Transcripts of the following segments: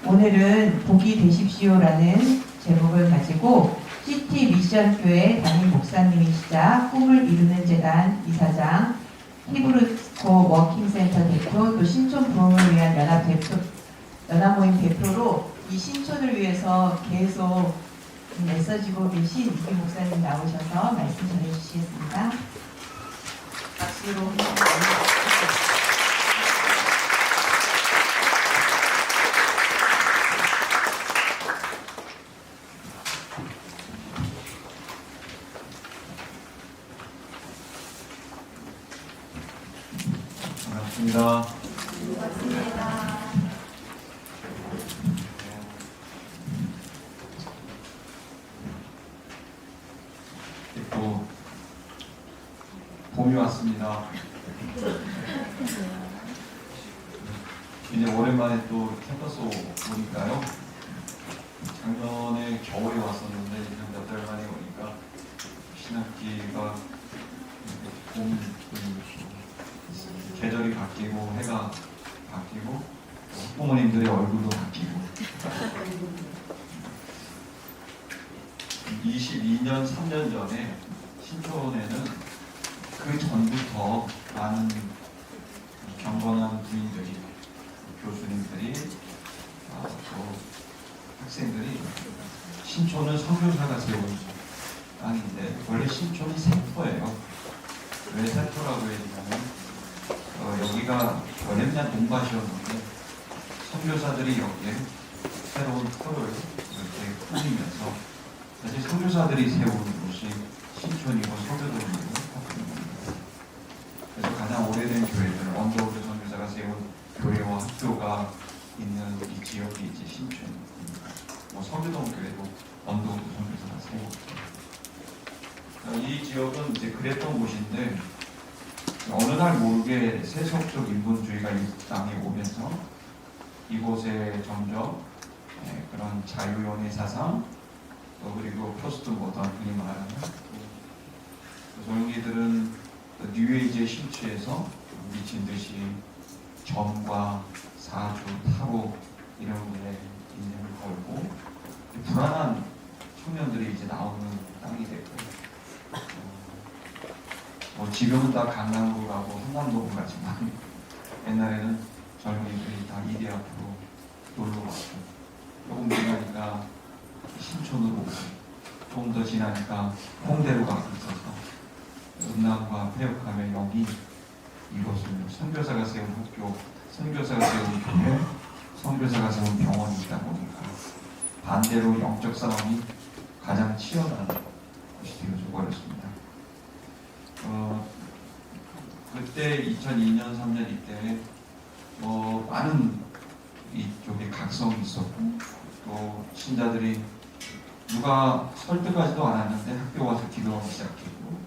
오늘은 복이 되십시오라는 제목을 가지고 시티 미션교회 담임 목사님이시자 꿈을 이루는 재단 이사장, 히브루스코 워킹센터 대표, 또 신촌 부흥을 위한 연합모임 대표로 이 신촌을 위해서 계속 애써지고 계신 이기 목사님 나오셔서 말씀 전해주시겠습니다. 박수로. 반갑습니다. 또 봄이 왔습니다. 이제 오랜만에 또 캠퍼스 오니까요. 작년에 겨울에 왔었는데 몇 달 만에 오니까 신학기가 봄 계절이 바뀌고 해가 바뀌고 부모님들의 얼굴도 바뀌고 22년 3년 전에 신촌에는 그 전부터 많은 경건한 부인들이, 교수님들이, 또 학생들이 신촌은 선교사가 세운 땅인데, 원래 신촌이 세포예요. 왜 세포라고 해야 되냐면 여기가 별엠냐 동밭이었는데 선교사들이 여기에 새로운 터를 이렇게 꾸미면서 사실 선교사들이 세운 곳이 신촌이고 서교동이고 학교입니다. 그래서 가장 오래된 교회들은 언더우드 선교사가 세운 교회와 학교가 있는 이 지역이 이제 신촌입니다. 뭐 서교동 교회도 언더우드 선교사가 세웠고, 이 지역은 이제 그랬던 곳인데 어느 날 모르게 세속적 인본주의가 이 땅에 오면서 이곳에 점점 그런 자유연애 사상, 또 그리고 포스트 모던, 흔히 말하는 소용이들은 뉴에이지에 심취해서 미친 듯이 점과 사주, 타로 이런 거에 인연을 걸고 불안한 청년들이 이제 나오는 땅이 됐고, 지금은 다 강남으로 가고 한남동으로 가지만 옛날에는 젊은이들이 다 이대 앞으로 놀러 왔고, 조금 지나니까 신촌으로 오고, 좀 더 지나니까 홍대로 가고 있어서 음란과 폐역함의 영이 이곳을 선교사가 세운 학교, 선교사가 세운 교회, 선교사가 세운 병원이 있다 보니까 반대로 영적 싸움이 가장 치열한 곳이 되어져 버렸습니다. 그때 2002년, 3년 이때 많은 이쪽에 각성이 있었고, 또 신자들이 누가 설득하지도 않았는데 학교 와서 기도하기 시작했고,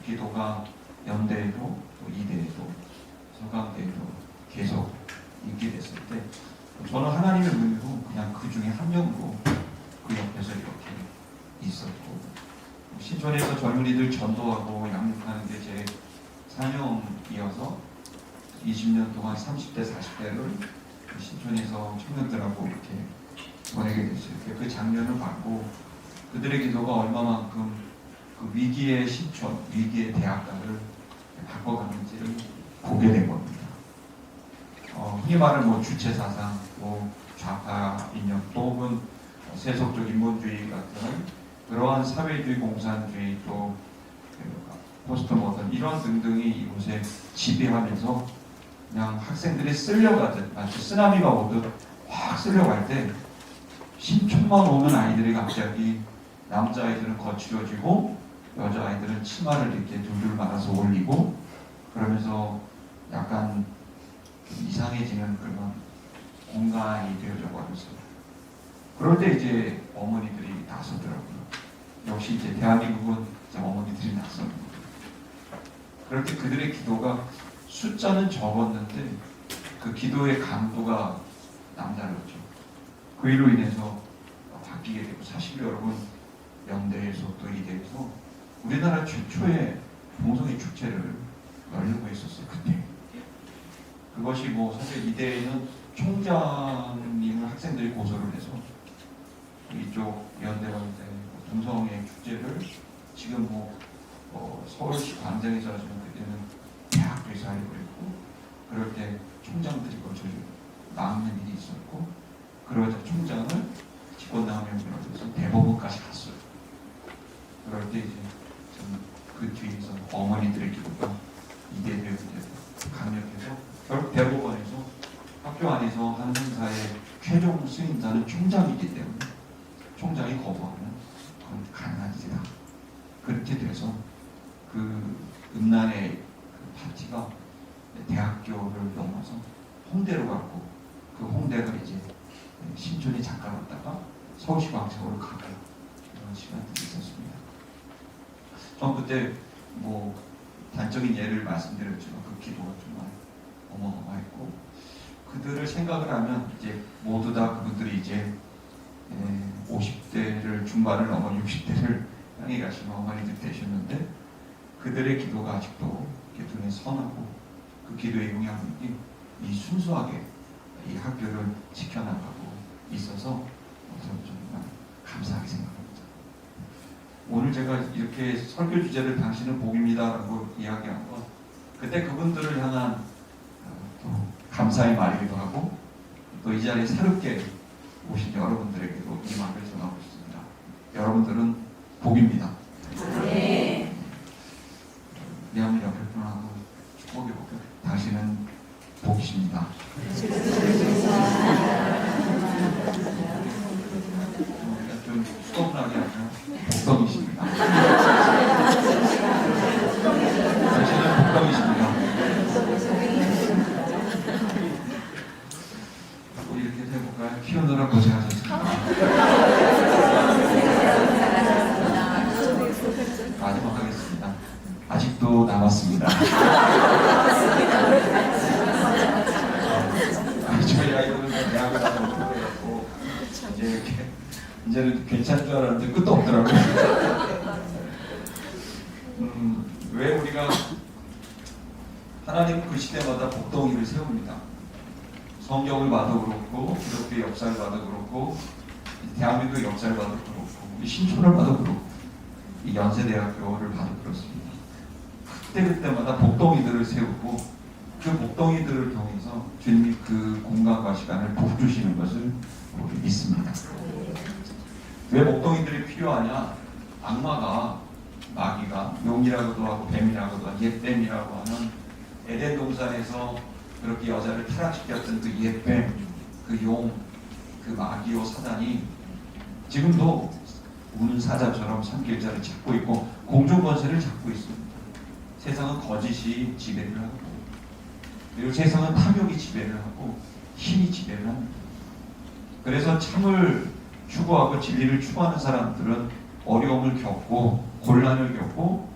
기도가 연대에도 또 이대에도 서강대에도 계속 있게 됐을 때 저는 하나님의 은혜로 그냥 그 중에 한 명으로 그 옆에서 이렇게 있었고, 신촌에서 젊은이들 전도하고 양육하는 게 제 사명이어서 20년 동안 30대, 40대를 신촌에서 청년들하고 이렇게 보내게 됐어요. 그 장면을 봤고 그들의 기도가 얼마만큼 그 위기의 신촌, 위기의 대학가를 바꿔가는지를 보게 된 겁니다. 흔히 말하는 주체사상, 좌파 이념, 또 혹은 세속적 인본주의 같은 그러한 사회주의, 공산주의, 또 포스트 모던 이런 등등이 이곳에 지배하면서 그냥 학생들이 쓸려가듯, 마치 쓰나미가 오듯 확 쓸려갈 때 신촌만 오면 아이들이 갑자기 남자아이들은 거칠어지고 여자아이들은 치마를 이렇게 둘둘 말아서 올리고 그러면서 약간 이상해지는 그런 공간이 되어져 버렸어요. 그럴 때 이제 어머니들이 나서더라고요. 역시 이제 대한민국은 이제 어머니들이 나섭니다. 그럴 때 그들의 기도가 숫자는 적었는데 그 기도의 강도가 남다르죠. 그 일로 인해서 바뀌게 되고, 사실 여러분 연대에서 또 이대에서 우리나라 최초의 동성애 축제를 열려고 했었어요. 그때 그것이 사실 이대에는 총장님을 학생들이 고소를 해서 이쪽 연대와 이제 동성애 축제를 지금 서울시 광장에서 하지만 그때는 대학교에서 하려고 했고, 그럴 때 총장들이 거쳐서 막는 일이 있었고, 그러자 총장을 직권남용이라고 해서 대법원까지 갔어요. 그럴 때 이제 그 뒤에서 어머니들의 기도가 이대되고 강력해서 결국 대법원에서 학교 안에서 한 행사의 최종 승인자는 총장이기 때문에 총장이 거부하면 그건 가능한 일이다. 그렇게 돼서 그 음란의 그 파티가 대학교를 넘어서 홍대로 갔고, 그 홍대가 이제 신촌이 잠깐 왔다가 서울시 광장으로 가고 이런 시간들이 있었습니다. 전 그때 단적인 예를 말씀드렸지만 그 기도가 정말 어마어마했고, 그들을 생각을 하면 이제 모두 다 그분들이 이제 50대를 중반을 넘어 60대를 향해 가신 어머니들 되셨는데, 그들의 기도가 아직도 눈에 선하고 그 기도의 영향력이 이 순수하게 이 학교를 지켜나가고 있어서 저는 정말 감사하게 생각합니다. 오늘 제가 이렇게 설교 주제를 당신은 복입니다라고 이야기한 건 그때 그분들을 향한 또 감사의 말이기도 하고, 또 이 자리에 새롭게 오신 여러분들에게도 이 말을 전하고 싶습니다. 여러분들은 복입니다. 네. 내 한번 옆에 분하고 축복해볼게요. 당신은 복이십니다. 좀 수업하게 하죠. 복덩이십니다. 당신은 복덩이십니다. 또 이렇게 해볼까요? 키우느라 고생하셨습니다. 마지막 하겠습니다. 아직도 남았습니다. 저희 아이들은 대학을 가서 공부해갖고 이제는 괜찮은 줄 알았는데 끝도 없더라고요. 왜 우리가 하나님 그 시대마다 복덩이를 세웁니다. 성경을 봐도 그렇고, 기독교의 역사를 봐도 그렇고, 대한민국 역사를 봐도 그렇고, 우리 신촌을 봐도 그렇고, 이 연세대학교를 봐도 그렇습니다. 그때마다 복덩이들을 세우고, 그 복덩이들을 통해서 주님이 그 공간과 시간을 복주시는 것을 우리 믿습니다. 왜 복덩이들이 필요하냐? 악마가, 마귀가 용이라고도 하고 뱀이라고도 하고 옛뱀이라고 하는 에덴 동산에서 그렇게 여자를 타락시켰던 그 옛뱀, 그 용, 그 마귀요 사단이 지금도 우는 사자처럼 산길자를 찾고 있고 공중권세를 잡고 있습니다. 세상은 거짓이 지배를 하고, 그리고 세상은 탐욕이 지배를 하고 힘이 지배를 합니다. 그래서 참을 추구하고 진리를 추구하는 사람들은 어려움을 겪고 곤란을 겪고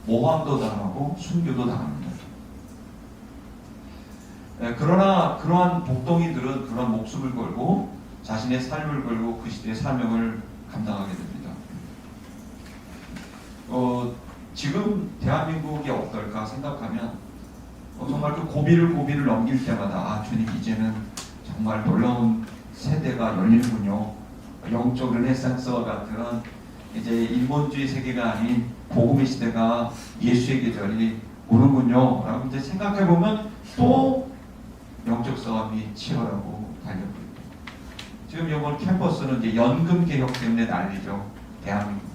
모함도 당하고 순교도 당합니다. 그러나 그러한 복덩이들은 그러한 목숨을 걸고 자신의 삶을 걸고 그 시대의 사명을 감당하게 됩니다. 지금 대한민국이 어떨까 생각하면 정말 그 고비를 넘길 때마다 주님 이제는 정말 놀라운 세대가 열리는군요. 영적 르네상스와 같은 이제 인본주의 세계가 아닌 복음의 시대가 예수의 계절이 오는군요 라고 이제 생각해보면 또 영적 싸움이 치열하고 달려고 있고, 지금 이번 캠퍼스는 이제 연금 개혁 때문에 난리죠. 대한민국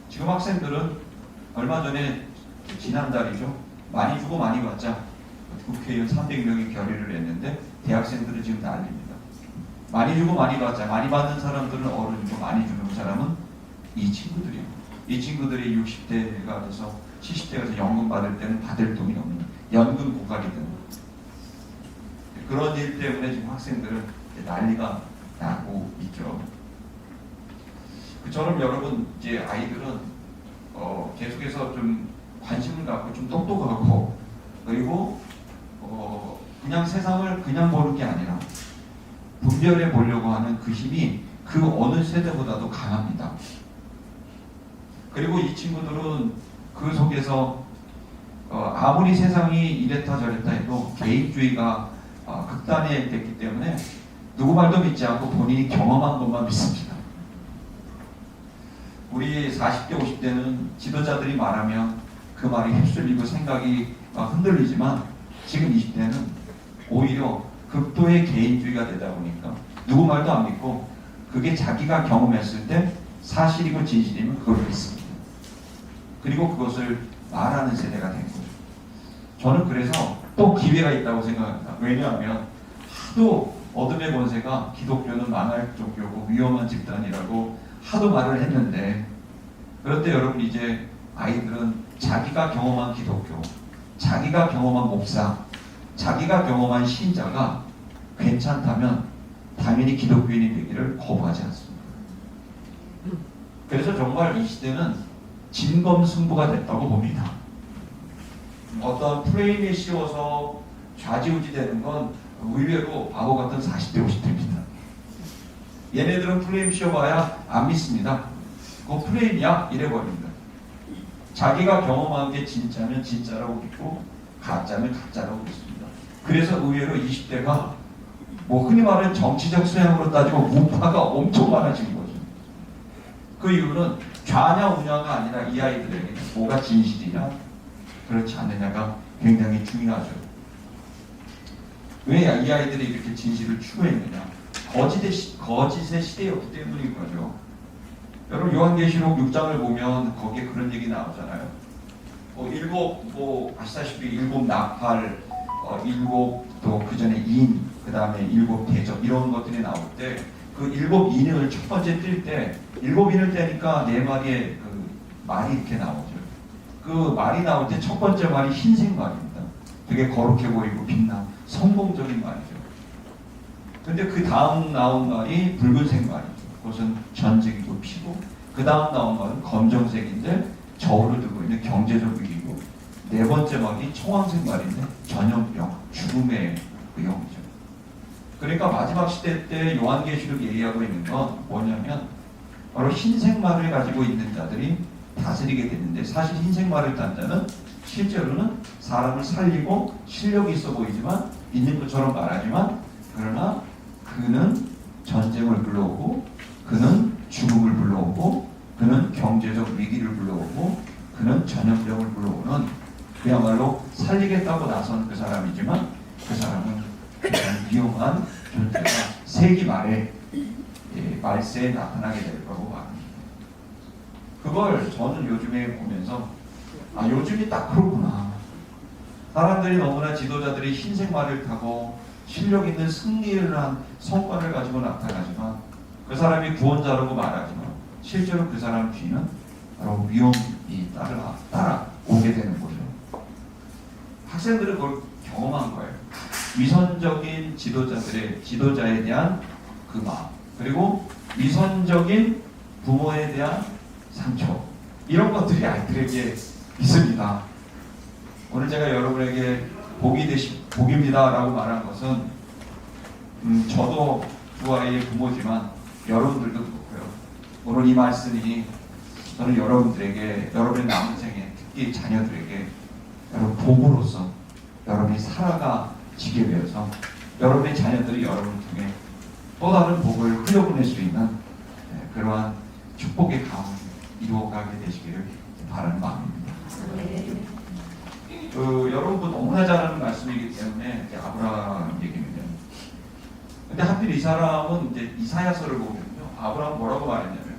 지금 학생들은 얼마 전에 지난달이죠. 많이 주고 많이 받자 국회의원 300명이 결의를 했는데 대학생들은 지금 난립니다. 많이 주고 많이 받자. 많이 받는 사람들은 어른이고 많이 주는 사람은 이 친구들이에요. 이 친구들이 60대가 돼서 70대가 돼서 연금 받을 때는 받을 돈이 없는 연금 고갈이 되는 거예요. 그런 일 때문에 지금 학생들은 난리가 나고 있죠. 그처럼 여러분 이제 아이들은 계속해서 좀 관심을 갖고 좀 똑똑하고, 그리고 그냥 세상을 그냥 보는 게 아니라 분별해 보려고 하는 그 힘이 그 어느 세대보다도 강합니다. 그리고 이 친구들은 그 속에서 아무리 세상이 이랬다 저랬다 해도 개인주의가 극단에 됐기 때문에 누구 말도 믿지 않고 본인이 경험한 것만 믿습니다. 우리 40대, 50대는 지도자들이 말하면 그 말이 휩쓸리고 생각이 막 흔들리지만 지금 20대는 오히려 극도의 개인주의가 되다 보니까 누구 말도 안 믿고 그게 자기가 경험했을 때 사실이고 진실이면 그걸 믿습니다. 그리고 그것을 말하는 세대가 된 거죠. 저는 그래서 또 기회가 있다고 생각합니다. 왜냐하면 하도 어둠의 권세가 기독교는 망할 종교고 위험한 집단이라고 하도 말을 했는데, 그런데 여러분 이제 아이들은 자기가 경험한 기독교, 자기가 경험한 목사, 자기가 경험한 신자가 괜찮다면 당연히 기독교인이 되기를 거부하지 않습니다. 그래서 정말 이 시대는 진검승부가 됐다고 봅니다. 어떤 프레임에 씌워서 좌지우지 되는 건 의외로 바보 같은 40대, 50대입니다. 얘네들은 프레임 씌워봐야 안 믿습니다. 그거 프레임이야? 이래버립니다. 자기가 경험한 게 진짜면 진짜라고 믿고 가짜면 가짜라고 믿습니다. 그래서 의외로 20대가 뭐 흔히 말하는 정치적 소양으로 따지고 우파가 엄청 많아진 거죠. 그 이유는 좌냐 우냐가 아니라 이 아이들에게 뭐가 진실이냐 그렇지 않느냐가 굉장히 중요하죠. 왜 이 아이들이 이렇게 진실을 추구했느냐? 거짓의 시대였기 때문인 거죠. 여러분 요한계시록 6장을 보면 거기에 그런 얘기 나오잖아요. 아시다시피 일곱 나팔, 일곱 또 그 전에 인, 그 다음에 일곱 대접 이런 것들이 나올 때 그 일곱 인을 첫 번째 뜰 때 일곱 인을 떼니까 네 마리의 그 말이 이렇게 나오죠. 그 말이 나올 때 첫 번째 말이 흰색 말입니다. 되게 거룩해 보이고 빛나 성공적인 말이죠. 근데 그 다음 나온 말이 붉은색 말이죠. 그것은 전쟁이고 피고, 그 다음 나온 말은 검정색인데 저울을 들고 있는 경제적 위기고, 네 번째 말이 청황색 말인데 전염병, 죽음의 그 영이죠. 그러니까 마지막 시대 때 요한계시록 얘기하고 있는 건 뭐냐면 바로 흰색 말을 가지고 있는 자들이 다스리게 되는데, 사실 흰색 말을 딴 자는 실제로는 사람을 살리고 실력이 있어 보이지만 있는 것처럼 말하지만, 그러나 그는 전쟁을 불러오고, 그는 죽음을 불러오고, 그는 경제적 위기를 불러오고, 그는 전염병을 불러오는 그야말로 살리겠다고 나선 그 사람이지만, 그 사람은 굉장히 위험한 존재가 세기 말에 말세에 나타나게 될 거라고 말합니다. 그걸 저는 요즘에 보면서 요즘이 딱 그렇구나. 사람들이 너무나 지도자들이 흰색 말을 타고 실력 있는 승리를 한 성과를 가지고 나타나지만, 그 사람이 구원자라고 말하지만 실제로 그 사람 뒤는 바로 위험이 따라오게 되는 거죠. 학생들은 그걸 경험한 거예요. 위선적인 지도자에 대한 그 마음, 그리고 위선적인 부모에 대한 상처, 이런 것들이 아이들에게 있습니다. 오늘 제가 여러분에게 복입니다 라고 말한 것은 저도 두 아이의 부모지만 여러분들도 그렇고요. 오늘 이 말씀이 저는 여러분들에게, 여러분의 남은 생에, 특히 자녀들에게 여러분 복으로서 여러분이 살아가지게 되어서 여러분의 자녀들이 여러분을 통해 또 다른 복을 흘려보낼 수 있는 그러한 축복의 가문을 이루어가게 되시기를 바라는 마음입니다. 여러분도 너무나 잘 아는 말씀이기 때문에 아브라함 얘기입니다. 근데 하필 이 사람은 이제 이사야서를 보면요, 아브라함 뭐라고 말했냐면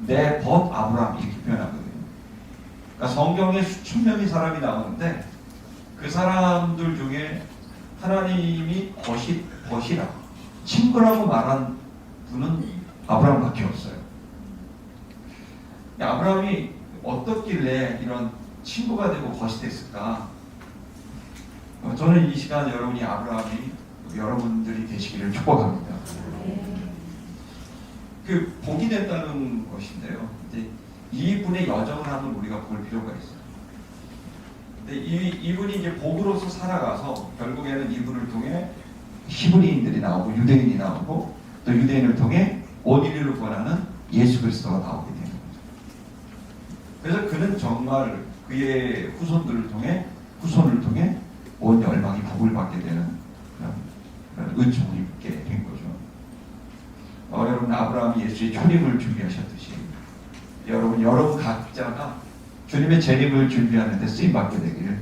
내 벗 아브라함 이렇게 표현하거든요. 그러니까 성경에 수천 명의 사람이 나오는데 그 사람들 중에 하나님이 벗이라 친구라고 말한 분은 아브라함밖에 없어요. 아브라함이 어떻길래 이런 친구가 되고 벗이 됐을까? 저는 이 시간 여러분이 아브라함이 여러분들이 되시기를 축복합니다. 그 복이 됐다는 것인데요. 이제 이분의 여정을 한번 우리가 볼 필요가 있어요. 근데 이분이 이제 복으로서 살아가서 결국에는 이분을 통해 히브리인들이 나오고 유대인이 나오고, 또 유대인을 통해 원인을 구원하는 예수 그리스도가 나오게 되는 거죠. 그래서 그는 정말 그의 후손을 통해 온 열방이 복을 받게 되는 은총을 입게 된 거죠. 여러분 아브라함이 예수의 초림을 준비하셨듯이 여러분 각자가 주님의 재림을 준비하는 데 쓰임받게 되기를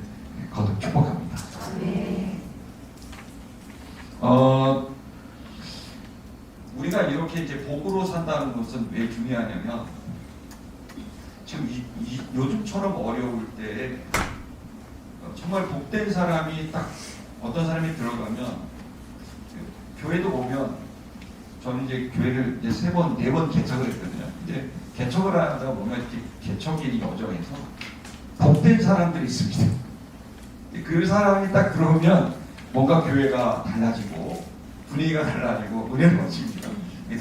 거듭 축복합니다. 네. 우리가 이렇게 이제 복으로 산다는 것은 왜 중요하냐면 지금 요즘처럼 어려울 때 정말 복된 사람이 딱 어떤 사람이 들어가면 교회도 보면 저는 이제 교회를 이제 3번, 4번 개척을 했거든요. 이제 개척을 하다 보면 개척인 여정에서 복된 사람들이 있습니다. 그 사람이 딱 들어오면 뭔가 교회가 달라지고 분위기가 달라지고 은혜를 얻습니다.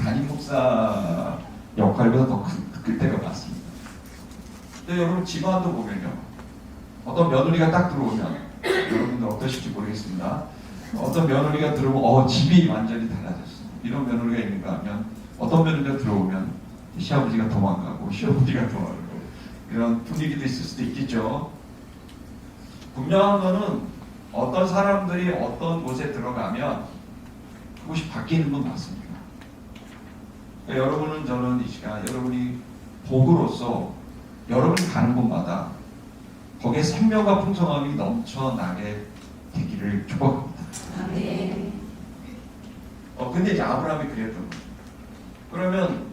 담임 목사 역할보다 더 클 때가 많습니다. 근데 여러분 집안도 보면요. 어떤 며느리가 딱 들어오면 여러분들 어떠실지 모르겠습니다. 어떤 며느리가 들어오면 집이 완전히 달라졌어. 이런 며느리가 있는가 하면 어떤 며느리가 들어오면 시아버지가 도망가고 시어머니가 도망가고 이런 분위기도 있을 수도 있겠죠. 분명한 거는 어떤 사람들이 어떤 곳에 들어가면 그곳이 바뀌는 건 맞습니다. 그러니까 여러분은 저는 이 시간 여러분이 복으로서 여러분이 가는 곳마다 거기에 생명과 풍성함이 넘쳐나게 되기를 축복합니다. 네. 근데 이제 아브라함이 그랬던 거죠. 그러면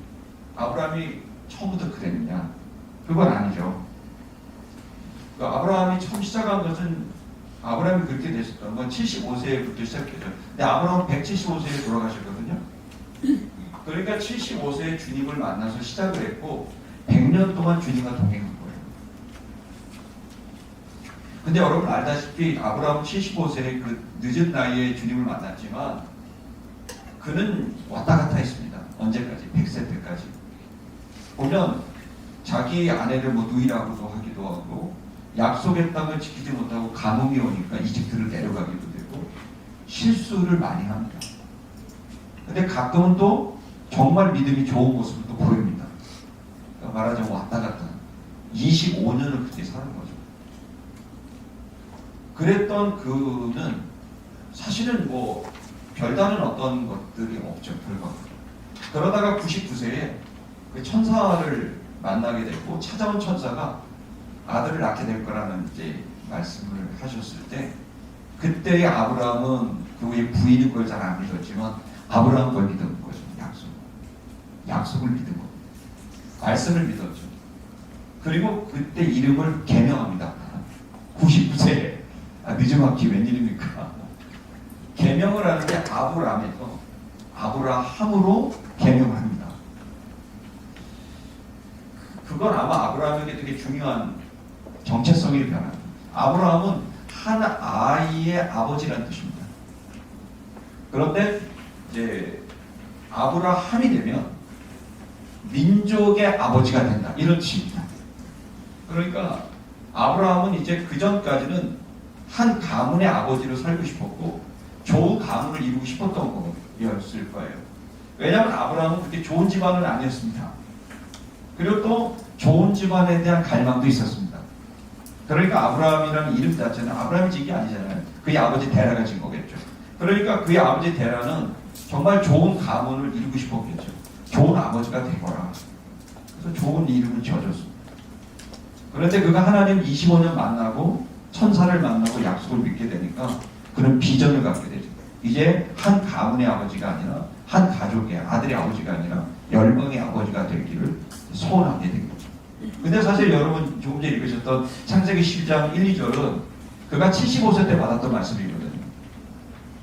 아브라함이 처음부터 그랬느냐? 그건 아니죠. 아브라함이 처음 시작한 것은 아브라함이 그렇게 됐었던 건 75세부터 시작했죠. 근데 아브라함은 175세에 돌아가셨거든요. 그러니까 75세에 주님을 만나서 시작을 했고 100년 동안 주님과 동행한 거예요. 근데 여러분 알다시피 아브라함은 75세에 그 늦은 나이에 주님을 만났지만 그는 왔다 갔다 했습니다. 언제까지? 100세 때까지. 보면 자기 아내를 뭐 누이라고도 하기도 하고 약속의 땅을 지키지 못하고 가뭄이 오니까 이집트를 내려가기도 되고 실수를 많이 합니다. 근데 가끔은 또 정말 믿음이 좋은 모습을 또 보입니다. 그러니까 말하자면 왔다 갔다 25년을 그렇게 사는 거죠. 그랬던 그는 사실은 뭐 별다른 어떤 것들이 없죠. 결과가. 그러다가 99세에 그 천사를 만나게 됐고 찾아온 천사가 아들을 낳게 될 거라는 이제 말씀을 하셨을 때 그때의 아브라함은 그 후에 부인이 그걸 잘 안 믿었지만 아브라함 걸 믿은 거죠. 약속을 믿은 겁니다. 말씀을 믿었죠. 그리고 그때 이름을 개명합니다. 99세에 늦지막히 웬일입니까? 개명을 하는 게 아브라함에서 아브라함으로 개명을 합니다. 그건 아마 아브라함에게 되게 중요한 정체성이 변합니다. 아브라함은 한 아이의 아버지라는 뜻입니다. 그런데 이제 아브라함이 되면 민족의 아버지가 된다. 이런 뜻입니다. 그러니까 아브라함은 이제 그 전까지는 한 가문의 아버지로 살고 싶었고 좋은 가문을 이루고 싶었던 거였을 거예요. 왜냐하면 아브라함은 그렇게 좋은 집안은 아니었습니다. 그리고 또 좋은 집안에 대한 갈망도 있었습니다. 그러니까 아브라함이라는 이름 자체는 아브라함이 지은 게 아니잖아요. 그의 아버지 데라가 지은 거겠죠. 그러니까 그의 아버지 데라는 정말 좋은 가문을 이루고 싶었겠죠. 좋은 아버지가 되거라. 그래서 좋은 이름을 지어줬습니다. 그런데 그가 하나님 25년 만나고 천사를 만나고 약속을 믿게 되니까 그는 비전을 갖게 되죠. 이제 한 가문의 아버지가 아니라 한 가족의 아들의 아버지가 아니라 열방의 아버지가 되기를 소원하게 된 거죠. 근데 사실 여러분 조금 전에 읽으셨던 창세기 10장 1, 2절은 그가 75세 때 받았던 말씀이거든요.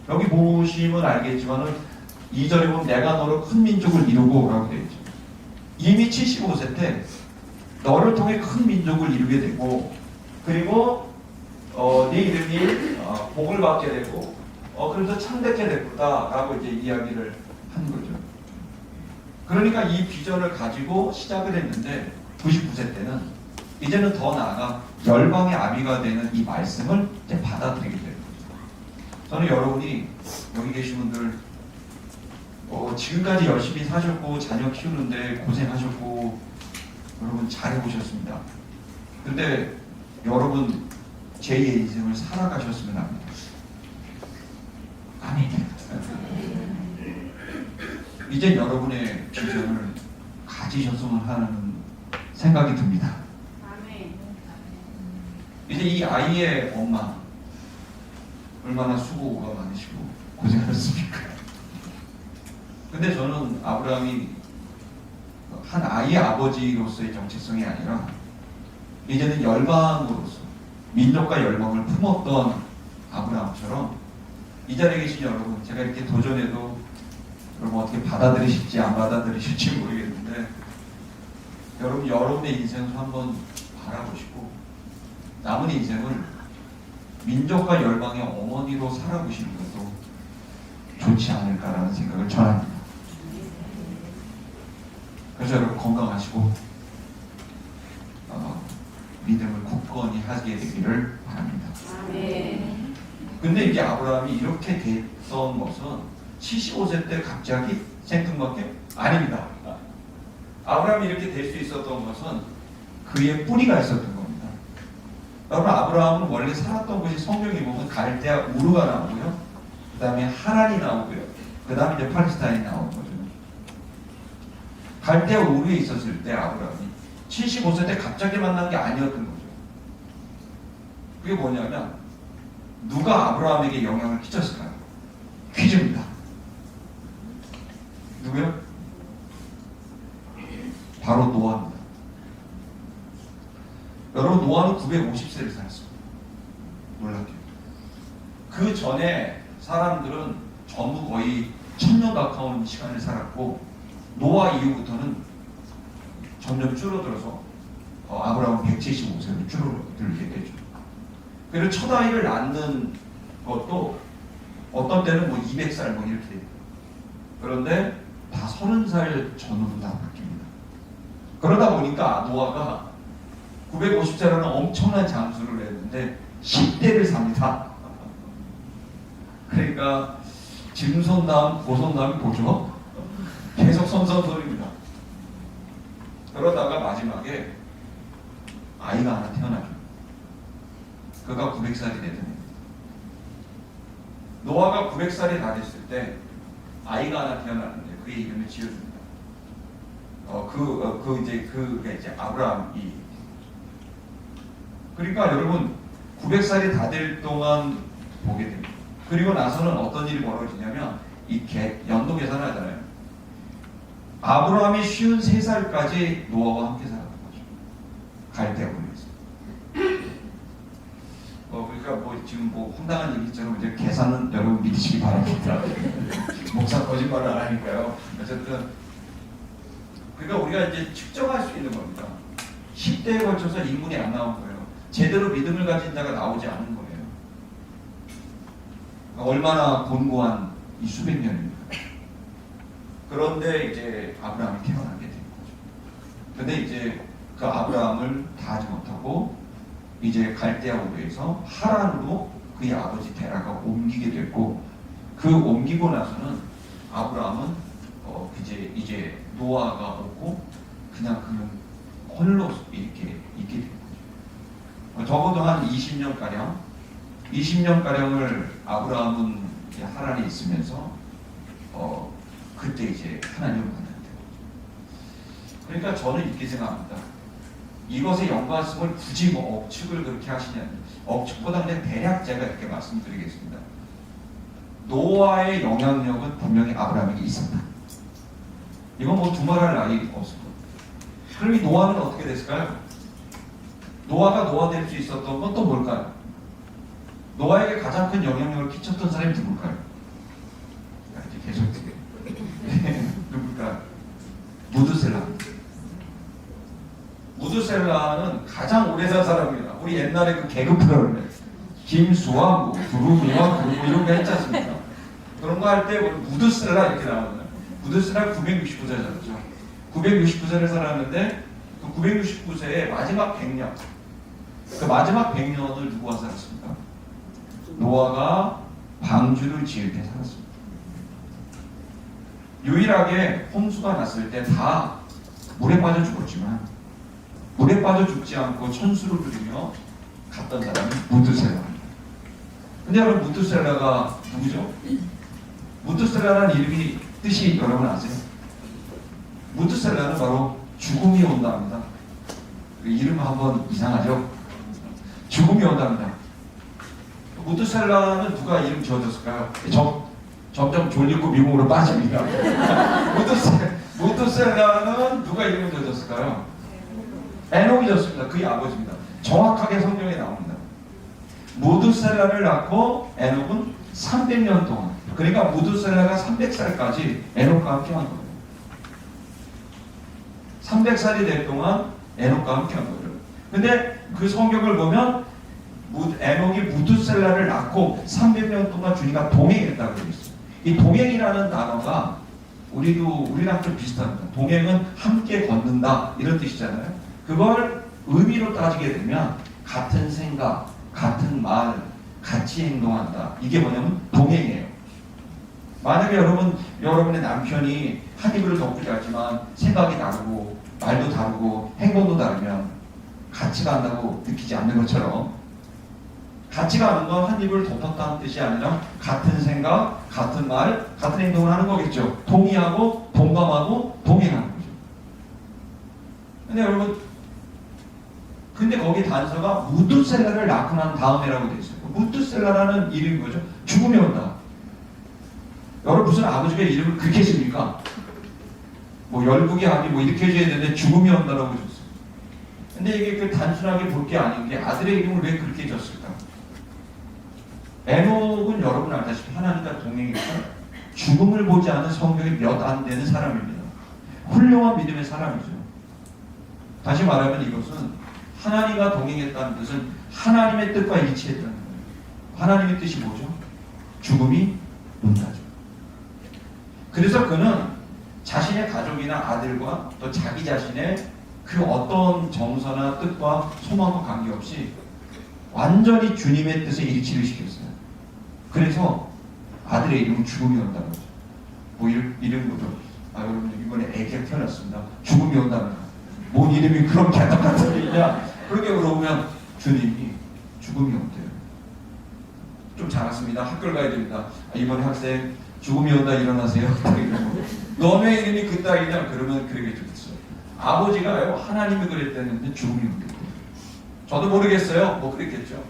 여기 보시면 알겠지만은 2절에 보면 내가 너로 큰 민족을 이루고 라고 되어 있죠. 이미 75세 때 너를 통해 큰 민족을 이루게 되고 그리고 네 이름이 복을 받게 되고 그래서 참되게 될 거다라고 이제 이야기를 한 거죠. 그러니까 이 비전을 가지고 시작을 했는데 99세 때는 이제는 더 나아가 열방의 아비가 되는 이 말씀을 이제 받아들이게 되는 거죠. 저는 여러분이 여기 계신 분들 지금까지 열심히 사셨고 자녀 키우는데 고생하셨고 여러분 잘해보셨습니다. 근데 여러분 제2의 인생을 살아가셨으면 합니다. 아멘. 이제 여러분의 비전을 가지셨으면 하는 생각이 듭니다. 아멘. 이제 이 아이의 엄마 얼마나 수고가 많으시고 고생하셨습니까? 근데 저는 아브라함이 한 아이의 아버지로서의 정체성이 아니라 이제는 열방으로서 민족과 열방을 품었던 아브라함처럼 이 자리에 계신 여러분, 제가 이렇게 도전해도 여러분 어떻게 받아들이실지 안 받아들이실지 모르겠는데 여러분의 인생을 한번 바라보시고 남은 인생을 민족과 열방의 어머니로 살아보시는 것도 좋지 않을까라는 생각을 전합니다. 그래서 여러분 건강하시고 믿음을 굳건히 하게 되기를 바랍니다. 아멘. 근데 이제 아브라함이 이렇게 됐던 것은 75세 때 갑자기 생긴 것밖에 아닙니다. 아브라함이 이렇게 될 수 있었던 것은 그의 뿌리가 있었던 겁니다. 여러분 아브라함은 원래 살았던 곳이 성경에 보면 갈대아 우르가 나오고요. 그 다음에 하란이 나오고요. 그 다음에 이제 팔레스타인이 나오는 거죠. 갈대아 우르에 있었을 때 아브라함이 75세 때 갑자기 만난 게 아니었던 거죠. 그게 뭐냐면 누가 아브라함에게 영향을 끼쳤을까요? 퀴즈입니다. 누구요? 바로 노아입니다. 여러분 노아는 950세를 살았습니다. 놀랍게도. 그 전에 사람들은 전부 거의 1000년 가까운 시간을 살았고 노아 이후부터는 점점 줄어들어서 아브라함은 175세로 줄어들게 되죠. 그리고 첫 아이를 낳는 것도 어떤 때는 뭐 200살 뭐 이렇게 돼요. 그런데 다 30살 전후로 다 바뀝니다. 그러다 보니까 노아가 950세라는 엄청난 장수를 했는데 10대를 삽니다. 그러니까 짐손 다음 고손 다음이 뭐죠? 계속 선선설입니다. 그러다가 마지막에 아이가 하나 태어나죠. 그가 900살이 되더니 노아가 900살이 다 됐을 때 아이가 하나 태어나는데 그의 이름을 지어줍니다. 그게 이제 아브라함이. 그러니까 여러분 900살이 다 될 동안 보게 됩니다. 그리고 나서는 어떤 일이 벌어지냐면 연도 계산을 하잖아요. 아브라함이 53살까지 노아와 함께 살았던 거죠. 갈대아 우르에서. 그러니까 뭐 지금 뭐 황당한 얘기처럼 이제 계산은 여러분 믿으시기 바랍니다. 목사 거짓말을 안 하니까요. 어쨌든 그러니까 우리가 이제 측정할 수 있는 겁니다. 10대에 걸쳐서 인문이 안 나온 거예요. 제대로 믿음을 가진 자가 나오지 않은 거예요. 얼마나 곤고한 이 수백 년입니까? 그런데 이제 아브라함이 태어나게 된 거죠. 근데 이제 그 아브라함을 다 하지 못하고 이제 갈대아 우르에서 하란으로 그의 아버지 데라가 옮기게 됐고 그 옮기고 나서는 아브라함은 이제 노아가 오고 그냥 그는 홀로 이렇게 있게 된 거죠. 적어도 한 20년가량을 아브라함은 이제 하란에 있으면서 그때 이제 하나님을 만났대요. 그러니까 저는 이렇게 생각합니다. 이것의 연관성을 굳이 뭐 억측을 그렇게 하시냐면 억측보다 그냥 대략 제가 이렇게 말씀드리겠습니다. 노아의 영향력은 분명히 아브라함에게 있었다. 이건 뭐 두말할 나위 없을 거예요. 그럼 이 노아는 어떻게 됐을까요? 노아가 노아 될 수 있었던 건 또 뭘까요? 노아에게 가장 큰 영향력을 끼쳤던 사람이 누굴까요? 이제 계속 누굴까요? 무드셀라. 무드셀라는 가장 오래 산 사람입니다. 우리 옛날에 그 개그 프로그램 김수와 뭐 두루미와 뭐 이런 거 했지 않습니까? 그런 거 할 때 무드셀라 이렇게 나오잖아요. 무드셀라 969세 살았죠. 969세를 살았는데 그 969세의 마지막 100년 그 마지막 100년을 누구와 살았습니까? 노아가 방주를 지을 때 살았습니다. 유일하게 홍수가 났을 때 다 물에 빠져 죽었지만 물에 빠져 죽지 않고 천수를 부리며 갔던 사람이 무드셀라입니다. 근데 여러분 무드셀라가 누구죠? 무드셀라라는 이름이 뜻이 여러분 아세요? 무드셀라는 바로 죽음이 온답니다. 이름 한번 이상하죠? 죽음이 온답니다. 무드셀라는 누가 이름 지어줬을까요? 점점 졸리고 미국으로 빠집니다. 무드셀라는 누가 이름 지어줬을까요? 에녹이 졌습니다. 그의 아버지입니다. 정확하게 성경에 나옵니다. 무드셀라를 낳고 에녹은 300년 동안, 그러니까 무드셀라가 300살까지 에녹과 함께 한 거예요. 300살이 될 동안 에녹과 함께 한 거예요. 근데 그 성경을 보면 에녹이 무드셀라를 낳고 300년 동안 주님과 동행했다고 되어 있어요. 이 동행이라는 단어가 우리랑 좀 비슷합니다. 동행은 함께 걷는다 이런 뜻이잖아요. 그걸 의미로 따지게 되면 같은 생각, 같은 말, 같이 행동한다. 이게 뭐냐면 동행이에요. 만약에 여러분의 남편이 한 이불을 덮고 자지만 생각이 다르고 말도 다르고 행동도 다르면 같이 간다고 느끼지 않는 것처럼, 같이 가는 건 한 입을 덮었다는 뜻이 아니라 같은 생각, 같은 말, 같은 행동을 하는 거겠죠. 동의하고 동감하고 동행하는 거죠. 근데 여러분, 근데 거기 단서가 무드셀라를 낳고 난 다음에라고 되어 있어요. 무드셀라라는 이름이 뭐죠? 죽음이 온다. 여러분, 무슨 아버지가 이름을 그렇게 씁니까? 뭐 열국이 아니 뭐 이렇게 해줘야 되는데 죽음이 온다라고 줬어요. 근데 이게 그 단순하게 볼 게 아닌 게 아들의 이름을 왜 그렇게 줬을까? 에녹은 여러분 알다시피 하나님과 동행해서 죽음을 보지 않은 성경이 몇 안 되는 사람입니다. 훌륭한 믿음의 사람이죠. 다시 말하면 이것은 하나님과 동행했다는 뜻은 하나님의 뜻과 일치했다는 거예요. 하나님의 뜻이 뭐죠? 죽음이 온다죠. 그래서 그는 자신의 가족이나 아들과 또 자기 자신의 그 어떤 정서나 뜻과 소망과 관계없이 완전히 주님의 뜻에 일치를 시켰어요. 그래서 아들의 이름은 죽음이 온다는 거죠. 뭐 이런 거죠. 여러분 이번에 애기가 태어났습니다. 죽음이 온다는 거. 뭔 이름이 그런 개떡 같은 게 있냐? 그렇게 물어보면 주님이 죽음이 온대요. 좀 잘났습니다. 학교를 가야 됩니다. 이번에 학생 죽음이 온다 일어나세요. 너네 이름이 그 딸이냐? 그러면 그러게 좋겠어요. 아버지가 하나님이 그랬다는데 죽음이 온대요. 저도 모르겠어요. 뭐 그랬겠죠.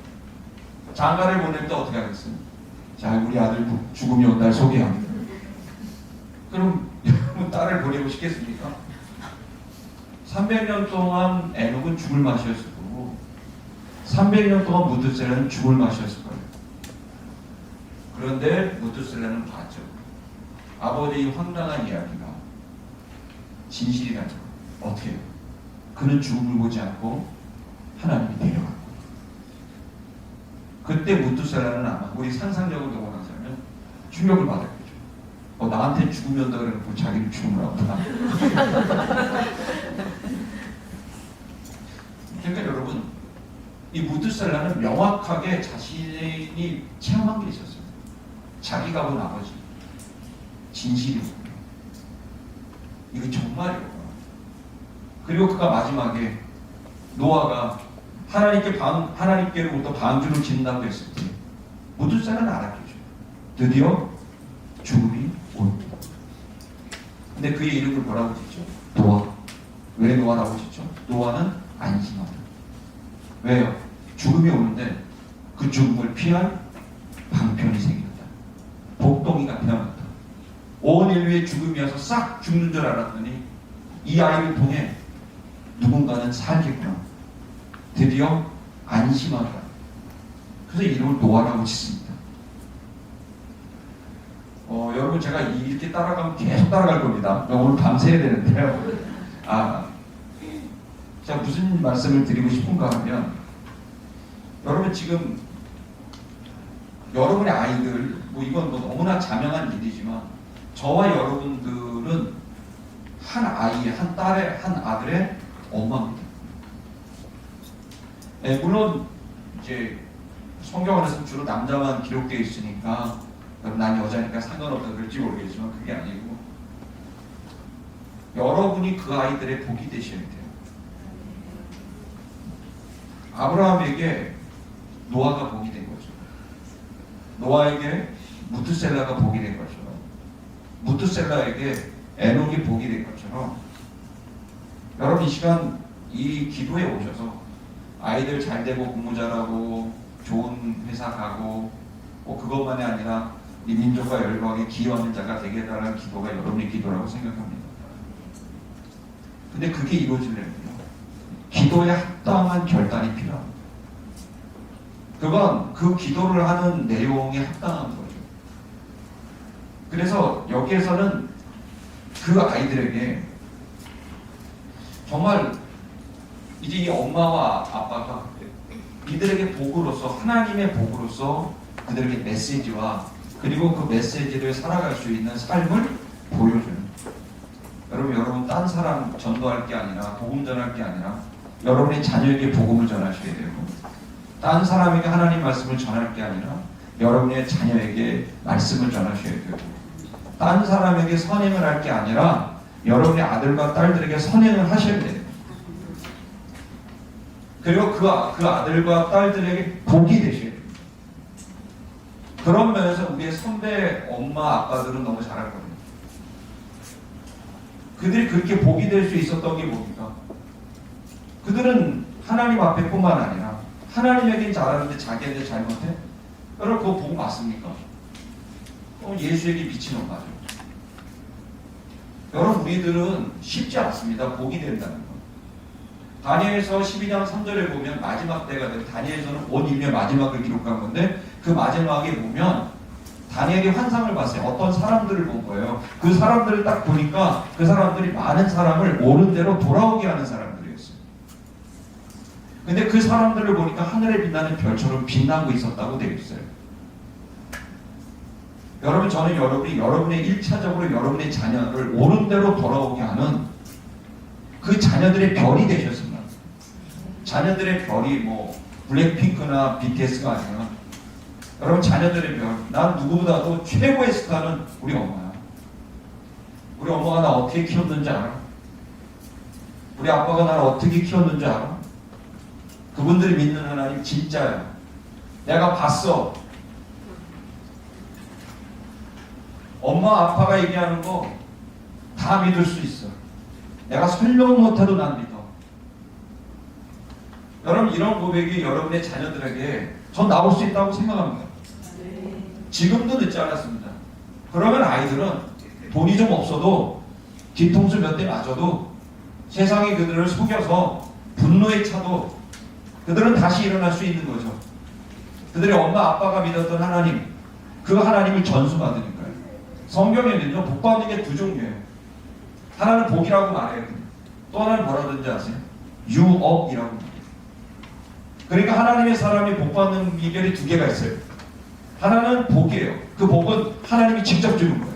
장가를 보낼 때 어떻게 하겠어요? 자, 우리 아들 죽음이 온다를 소개합니다. 그럼 여러분 딸을 보내고 싶겠습니까? 300년 동안 에녹은 죽을 맛이었을 거고 300년 동안 무드셀라는 죽을 맛이었을 거예요. 그런데 무드셀라는 봤죠. 아버지의 황당한 이야기가 진실이라는 거. 어떻게 해요? 그는 죽음을 보지 않고 하나님이 데려갔고, 그때 무드셀라는 아마 우리 상상력을 동원하자면 충격을 받았겠죠. 나한테 죽음이 온다 그래놓고 자기는 죽음을 얻구나. 그러니까 여러분, 이 무드셀라는 명확하게 자신이 체험한 게 있었어요. 자기가 본 아버지, 진실이었고요. 이거 정말이었구나. 그리고 그가 마지막에 노아가 하나님께로부터 방주를 짓는다고 했을 때 무드셀라는 알았겠죠. 드디어 죽음이 온다. 근데 그의 이름을 뭐라고 짓죠? 노아. 왜 노아라고 짓죠? 노아는 안심하다. 왜요? 죽음이 오는데 그 죽음을 피할 방편이 생겼다. 복덩이가 태어났다. 온 인류의 죽음이 와서 싹 죽는 줄 알았더니 이 아이를 통해 누군가는 살겠구나. 드디어 안심하라. 그래서 이름을 노아라고 짓습니다. 여러분 제가 이렇게 따라가면 계속 따라갈 겁니다. 오늘 밤새야 되는데요. 제가 무슨 말씀을 드리고 싶은가 하면, 여러분 지금 여러분의 아이들, 뭐 이건 뭐 너무나 자명한 일이지만 저와 여러분들은 한 아이의, 한 딸의, 한 아들의 엄마입니다. 물론 이제 성경 안에서는 주로 남자만 기록되어 있으니까 난 여자니까 상관없다 그럴지 모르겠지만 그게 아니고, 여러분이 그 아이들의 복이 되셔야 돼요. 아브라함에게 노아가 복이 된 거죠. 노아에게 무드셀라가 복이 된 것처럼, 무드셀라에게 에녹이 복이 된 것처럼 여러분 이 시간 이 기도에 오셔서 아이들 잘 되고 공부 잘하고 좋은 회사 가고 그것만이 아니라 이 민족과 열방에 기여하는 자가 되게 해달라는 기도가 여러분의 기도라고 생각합니다. 근데 그게 이루어지려면요, 기도에 합당한 결단이 필요합니다. 그건 그 기도를 하는 내용에 합당한 거죠. 그래서 여기에서는 그 아이들에게 정말 이제 이 엄마와 아빠가 이들에게 복으로서, 하나님의 복으로서 그들에게 메시지와 그리고 그 메시지를 살아갈 수 있는 삶을 보여주는. 여러분 딴 사람 전도할 게 아니라, 복음 전할 게 아니라 여러분의 자녀에게 복음을 전하셔야 되고, 딴 사람에게 하나님 말씀을 전할 게 아니라 여러분의 자녀에게 말씀을 전하셔야 되고, 딴 사람에게 선행을 할 게 아니라 여러분의 아들과 딸들에게 선행을 하셔야 돼요. 그리고 그 아들과 딸들에게 복이 되셔야 돼요. 그런 면에서 우리의 선배 엄마 아빠들은 너무 잘할 겁니다. 그들이 그렇게 복이 될 수 있었던 게 뭡니까? 그들은 하나님 앞에 뿐만 아니라 하나님에겐 잘하는데 자기한테 잘못해? 여러분 그거 복 맞습니까? 예수에게 미친 엄마죠. 여러분 우리들은 쉽지 않습니다. 복이 된다는 거. 다니엘서 12장 3절에 보면 마지막 때가 되고, 다니엘서는 온 인류의 마지막을 기록한 건데 그 마지막에 보면 다니엘이 환상을 봤어요. 어떤 사람들을 본 거예요. 그 사람들을 딱 보니까 그 사람들이 많은 사람을 옳은 대로 돌아오게 하는 사람들이었어요. 근데 그 사람들을 보니까 하늘에 빛나는 별처럼 빛나고 있었다고 되어 있어요. 여러분 저는 여러분의 1차적으로 여러분의 자녀를 옳은 대로 돌아오게 하는 그 자녀들의 별이 되셨습니다. 자녀들의 별이 블랙핑크나 BTS가 아니라 여러분 자녀들의 별, 난 누구보다도 최고의 스타는 우리 엄마야. 우리 엄마가 나 어떻게 키웠는지 알아? 우리 아빠가 나를 어떻게 키웠는지 알아? 그분들이 믿는 하나님 진짜야. 내가 봤어. 엄마 아빠가 얘기하는 거 다 믿을 수 있어. 내가 설명 못해도 난 믿어. 여러분 이런 고백이 여러분의 자녀들에게 전 나올 수 있다고 생각합니다. 지금도 늦지 않았습니다. 그러면 아이들은 돈이 좀 없어도 뒤통수 몇 대 맞아도 세상이 그들을 속여서 분노에 차도 그들은 다시 일어날 수 있는 거죠. 그들의 엄마 아빠가 믿었던 하나님, 그 하나님을 전수받으니까요. 성경에는요 복받는 게 두 종류예요. 하나는 복이라고 말해요. 또 하나는 뭐라든지 아세요? 유업이라고 말해요. 그러니까 하나님의 사람이 복받는 비결이 두 개가 있어요. 하나는 복이에요. 그 복은 하나님이 직접 주는 거예요.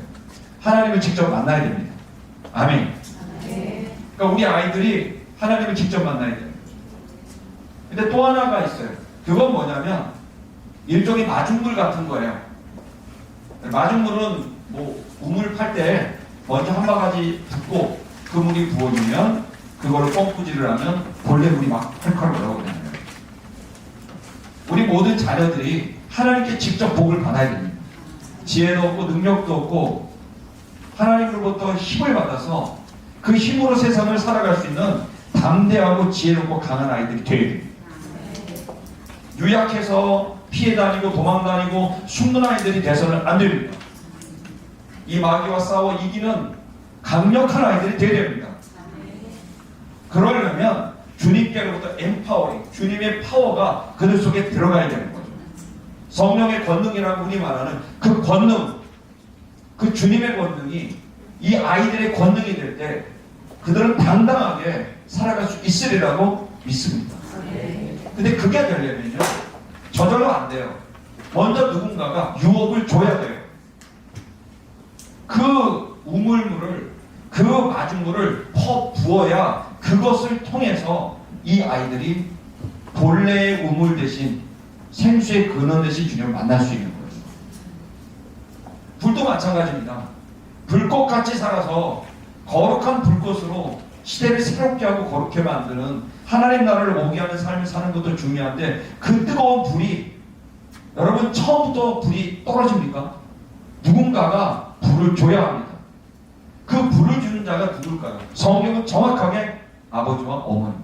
하나님을 직접 만나야 됩니다. 아멘. 그러니까 우리 아이들이 하나님을 직접 만나야 돼요. 근데 또 하나가 있어요. 그건 뭐냐면 일종의 마중물 같은 거예요. 마중물은 우물 팔 때 먼저 한 바가지 붓고 그 물이 부어지면 그거를 펌프질을 하면 본래 물이 막 펄펄 올라오거든요. 우리 모든 자녀들이 하나님께 직접 복을 받아야 됩니다. 지혜도 없고 능력도 없고 하나님으로부터 힘을 받아서 그 힘으로 세상을 살아갈 수 있는 담대하고 지혜롭고 강한 아이들이 되어야 됩니다. 유약해서 피해 다니고 도망 다니고 숨는 아이들이 돼서는 안 됩니다. 이 마귀와 싸워 이기는 강력한 아이들이 되어야 됩니다. 그러려면 주님께로부터 empowering, 주님의 파워가 그들 속에 들어가야 되는 거죠. 성령의 권능이라고 우리 말하는 그 권능, 그 주님의 권능이 이 아이들의 권능이 될 때 그들은 당당하게 살아갈 수 있으리라고 믿습니다. 근데 그게 되려면요 저절로 안 돼요. 먼저 누군가가 유업을 줘야 돼요. 그 우물물을, 그 마중물을 부어야 그것을 통해서 이 아이들이 본래의 우물 대신 생수의 근원 대신 주님을 만날 수 있는 거예요. 불도 마찬가지입니다. 불꽃같이 살아서 거룩한 불꽃으로 시대를 새롭게 하고 거룩하게 만드는 하나님 나라를 오게 하는 삶을 사는 것도 중요한데 그 뜨거운 불이 여러분 처음부터 불이 떨어집니까? 누군가가 불을 줘야 합니다. 그 불을 주는 자가 누굴까요? 성경은 정확하게 아버지와 어머니.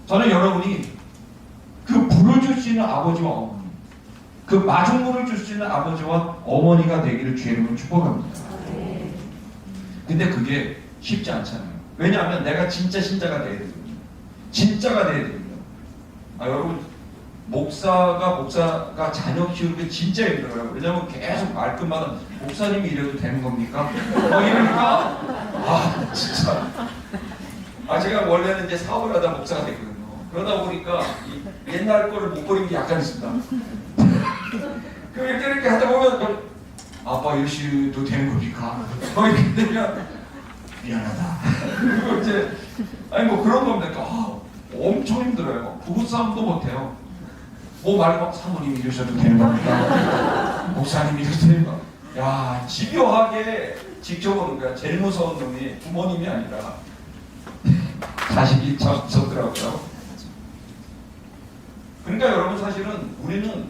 저는 여러분이 그 불을 줄 수 있는 아버지와 어머니, 그 마중물을 줄 수 있는 아버지와 어머니가 되기를 주의 이름으로 축복합니다. 근데 그게 쉽지 않잖아요. 왜냐하면 내가 진짜 신자가 돼야 되거든요. 진짜가 돼야 되거든요. 여러분, 목사가 자녀 키우는 게 진짜 힘들어요. 왜냐하면 계속 말끝마다 목사님이 이래도 되는 겁니까? 이러니까 진짜 제가 원래는 이제 사업을 하다 목사가 됐거든요. 그러다 보니까 옛날 거를 못 버린 게 약간 있습니다. 이렇게 하다 보면 아빠 이러시도 되는 겁니까? 이렇게 되면 미안하다. 그리고 이제 뭐 그런 겁니다. 엄청 힘들어요. 부부싸움도 못해요. 뭐 말고 사모님 이러셔도 되는 겁니까? 목사님 이러셔도 되는 겁니까? 야, 집요하게 지켜보는 거야. 제일 무서운 놈이 부모님이 아니라 자식이 무섭더라고요. 그러니까 여러분, 사실은 우리는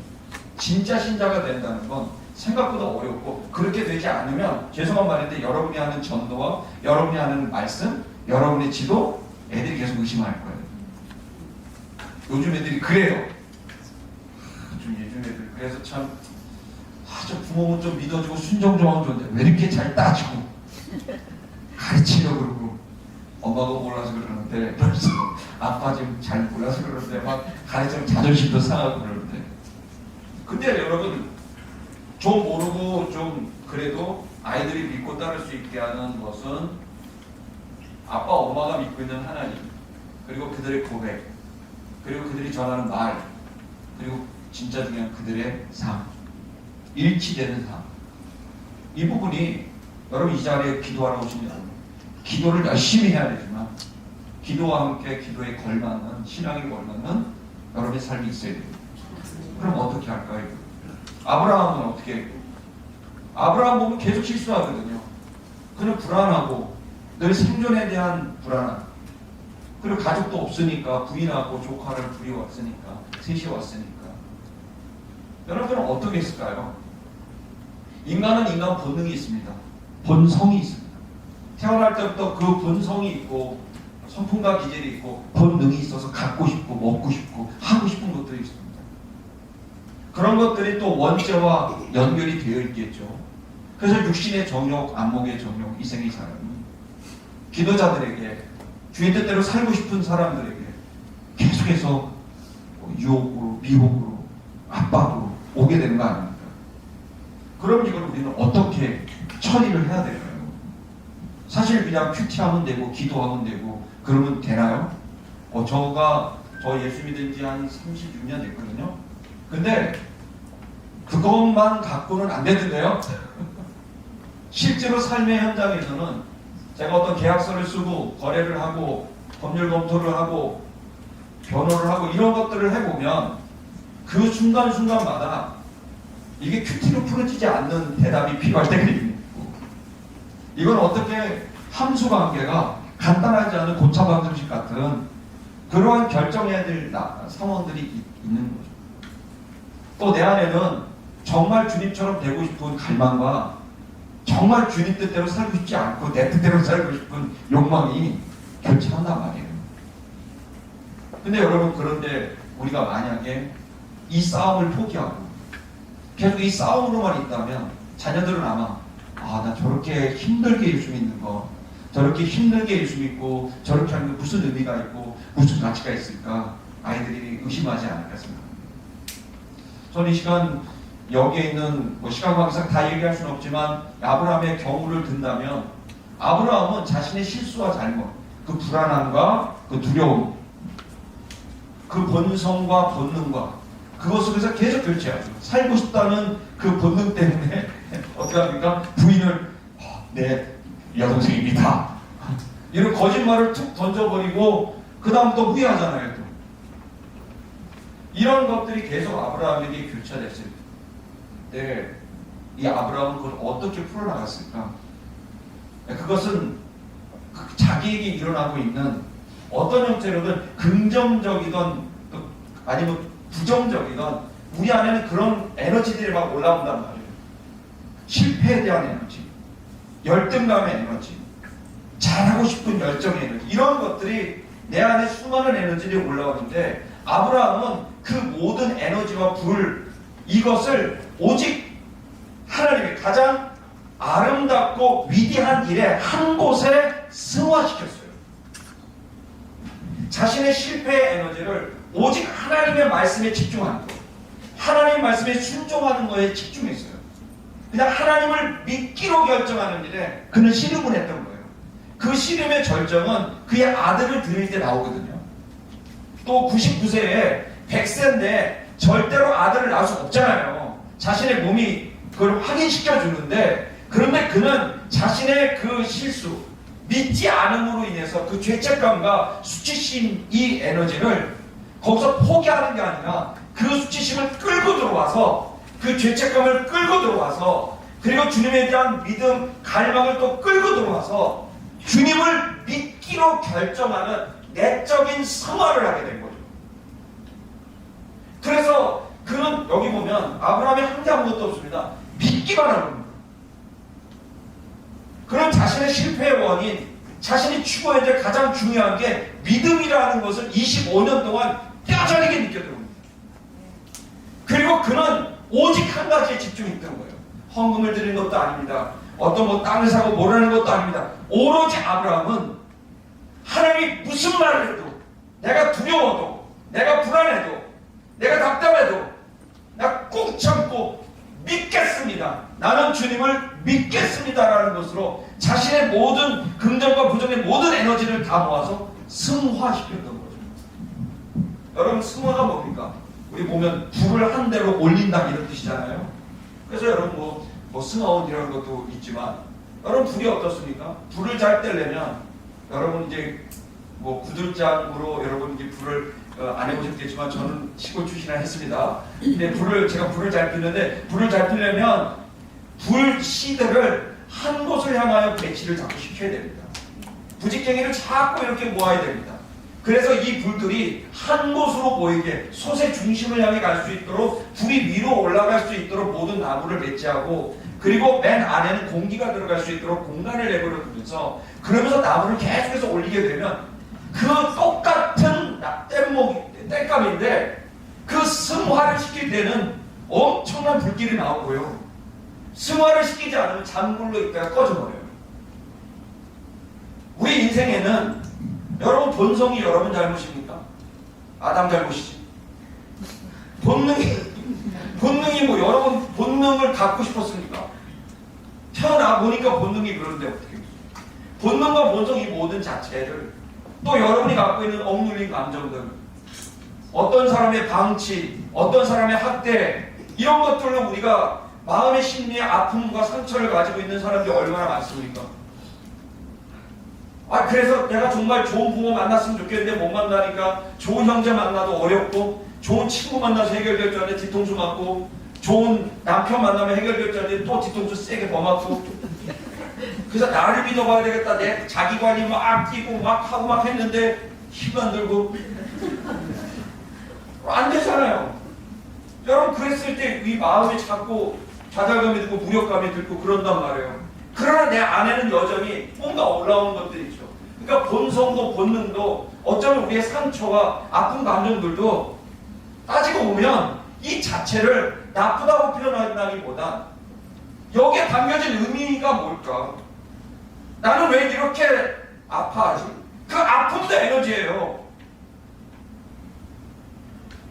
진짜 신자가 된다는 건 생각보다 어렵고, 그렇게 되지 않으면 죄송한 말인데 여러분이 하는 전도와 여러분이 하는 말씀, 여러분의 지도 애들이 계속 의심할 거예요. 요즘 애들이 그래요. 요즘 애들 그래서 참 부모는 좀 믿어주고 순종 좀 하면 좋은데 왜 이렇게 잘 따지고 가르치려고 그러고, 엄마가 몰라서 그러는데 벌써 아빠 지금 잘 몰라서 그러는데 막 가르치면 자존심도 상하고 그러는데, 근데 여러분, 좀 모르고 좀 그래도 아이들이 믿고 따를 수 있게 하는 것은 아빠 엄마가 믿고 있는 하나님, 그리고 그들의 고백, 그리고 그들이 전하는 말, 그리고 진짜 중요한 그들의 삶, 일치되는 삶. 이 부분이 여러분 이 자리에 기도하러 오시면 기도를 열심히 해야 되지만 기도와 함께 기도에 걸맞는, 신앙에 걸맞는 여러분의 삶이 있어야 됩니다. 그럼 어떻게 할까요? 아브라함은 어떻게 했고, 아브라함 보면 계속 실수하거든요. 그는 불안하고 늘 생존에 대한 불안함, 그리고 가족도 없으니까 부인하고 조카를 부려왔으니까, 셋이 왔으니까. 여러분은 어떻게 했을까요? 인간은 인간 본능이 있습니다. 본성이 있습니다. 태어날 때부터 그 본성이 있고 성품과 기질이 있고 본능이 있어서 갖고 싶고 먹고 싶고 하고 싶은 것들이 있습니다. 그런 것들이 또 원죄와 연결이 되어 있겠죠. 그래서 육신의 정욕, 안목의 정욕, 이생의 사람이 기도자들에게 주의 뜻대로 살고 싶은 사람들에게 계속해서 유혹으로, 미혹으로, 압박으로 오게 되는 거 아닙니까? 그럼 이걸 우리는 어떻게 처리를 해야 될까요? 사실 그냥 큐티하면 되고 기도하면 되고 그러면 되나요? 저 예수 믿은 지 한 36년 됐거든요. 근데 그것만 갖고는 안 되는데요. 실제로 삶의 현장에서는 제가 어떤 계약서를 쓰고 거래를 하고 법률 검토를 하고 변호를 하고 이런 것들을 해보면 그 순간순간마다 이게 큐티로 풀어지지 않는 대답이 필요할 때가 있고, 이건 어떻게 함수관계가 간단하지 않은 고차방정식 같은 그러한 결정해야 될 상황들이 있는 거죠. 또 내 안에는 정말 주님처럼 되고 싶은 갈망과 정말 주님 뜻대로 살고 싶지 않고 내 뜻대로 살고 싶은 욕망이 교차한단 말이에요. 근데 여러분, 그런데 우리가 만약에 이 싸움을 포기하고 계속 이 싸움으로만 있다면 자녀들은 아마 나 저렇게 힘들게 예수 믿는 거, 저렇게 힘들게 예수 믿고 저렇게 하는 게 무슨 의미가 있고 무슨 가치가 있을까, 아이들이 의심하지 않을까 생각합니다. 저는 이 시간 여기에 있는 시간 관계상 다 얘기할 수는 없지만 아브라함의 경우를 든다면 아브라함은 자신의 실수와 잘못, 그 불안함과 그 두려움, 그 본성과 본능과 그것 속에서 계속 교체하죠. 살고 싶다는 그 본능 때문에 어떻게 합니까? 부인을 내 여동생입니다, 이런 거짓말을 툭 던져버리고 그 다음부터 후회하잖아요. 또 이런 것들이 계속 아브라함에게 교차됐을 때 이 아브라함은 그걸 어떻게 풀어나갔을까? 그것은 자기에게 일어나고 있는 어떤 형태로든 긍정적이건 아니면 부정적이건 우리 안에는 그런 에너지들이 막 올라온단 말이에요. 실패에 대한 에너지, 열등감의 에너지, 잘하고 싶은 열정의 에너지, 이런 것들이 내 안에 수많은 에너지들이 올라오는데 아브라함은 그 모든 에너지와 불, 이것을 오직 하나님의 가장 아름답고 위대한 일에 한 곳에 승화시켰어요. 자신의 실패의 에너지를 오직 하나님의 말씀에 집중하는 것, 하나님의 말씀에 순종하는 것에 집중했어요. 그냥 하나님을 믿기로 결정하는 일에 그는 씨름을 했던 거예요. 그 씨름의 절정은 그의 아들을 드릴 때 나오거든요. 또 99세에 100세인데 절대로 아들을 낳을 수 없잖아요. 자신의 몸이 그걸 확인시켜 주는데, 그런데 그는 자신의 그 실수, 믿지 않음으로 인해서 그 죄책감과 수치심, 이 에너지를 거기서 포기하는 게 아니라 그 수치심을 끌고 들어와서, 그 죄책감을 끌고 들어와서, 그리고 주님에 대한 믿음, 갈망을 또 끌고 들어와서 주님을 믿기로 결정하는 내적인 승화를 하게 된 거죠. 그래서 그는 여기 보면 아브라함이 한 게 아무것도 없습니다. 믿기만 하는 겁니다. 그는 자신의 실패의 원인, 자신이 추구해야 될 가장 중요한 게 믿음이라는 것을 25년 동안 뼈저리게 느껴들었습니다. 그리고 그는 오직 한 가지에 집중했던 거예요. 헌금을 드리는 것도 아닙니다. 어떤 뭐 땅을 사고 뭐라는 것도 아닙니다. 오로지 아브라함은 하나님이 무슨 말을 해도, 내가 두려워도, 내가 불안해도, 내가 답답해도 나 꾹 참고 믿겠습니다. 나는 주님을 믿겠습니다라는 것으로 자신의 모든 긍정과 부정의 모든 에너지를 다 모아서 승화시켰던 거죠. 여러분, 승화가 뭡니까? 우리 보면 불을 한 대로 올린다 이런 뜻이잖아요. 그래서 여러분 뭐 승화원 이런 것도 있지만, 여러분 불이 어떻습니까? 불을 잘 떼려면 여러분 이제 뭐 구들장으로 여러분 이제 불을 안 해보셨겠지만 저는 시골 출신이라 했습니다. 근데 제가 불을 잘 피는데, 불을 잘 피려면 불 씨들을 한 곳을 향하여 배치를 자꾸 시켜야 됩니다. 부직갱이를 자꾸 이렇게 모아야 됩니다. 그래서 이 불들이 한 곳으로 모이게 솥의 중심을 향해 갈 수 있도록, 불이 위로 올라갈 수 있도록 모든 나무를 배치하고, 그리고 맨 안에는 공기가 들어갈 수 있도록 공간을 내버려 두면서, 그러면서 나무를 계속해서 올리게 되면 그 똑같은 땔감인데 그 승화를 시킬 때는 엄청난 불길이 나오고요, 승화를 시키지 않으면 잔불로 있다가 꺼져버려요. 우리 인생에는 여러분 본성이 여러분 잘못입니까? 아담 잘못이지. 본능이 뭐 여러분 본능을 갖고 싶었습니까? 태어나 보니까 본능이 그런데 어떻게 본능과 본성, 이 모든 자체를, 또 여러분이 갖고 있는 억눌린 감정들, 어떤 사람의 방치, 어떤 사람의 학대, 이런 것들로 우리가 마음의 심리의 아픔과 상처를 가지고 있는 사람들이 얼마나 많습니까? 그래서 내가 정말 좋은 부모 만났으면 좋겠는데 못 만나니까, 좋은 형제 만나도 어렵고, 좋은 친구 만나서 해결될 줄 알았는데 뒤통수 맞고, 좋은 남편 만나면 해결될 줄 알았는데 또 뒤통수 세게 범맞고, 그래서 나를 믿어봐야 되겠다, 내 자기관이 막 뛰고 막 하고 막 했는데 힘 안 들고 안 되잖아요. 여러분, 그랬을 때 이 마음이 자꾸 좌절감이 들고 무력감이 들고 그런단 말이에요. 그러나 내 안에는 여전히 뭔가 올라오는 것들이 있죠. 그러니까 본성도 본능도, 어쩌면 우리의 상처와 아픈 감정들도 따지고 보면 이 자체를 나쁘다고 표현한다기보다 여기에 담겨진 의미가 뭘까? 나는 왜 이렇게 아파하지? 그 아픔도 에너지예요.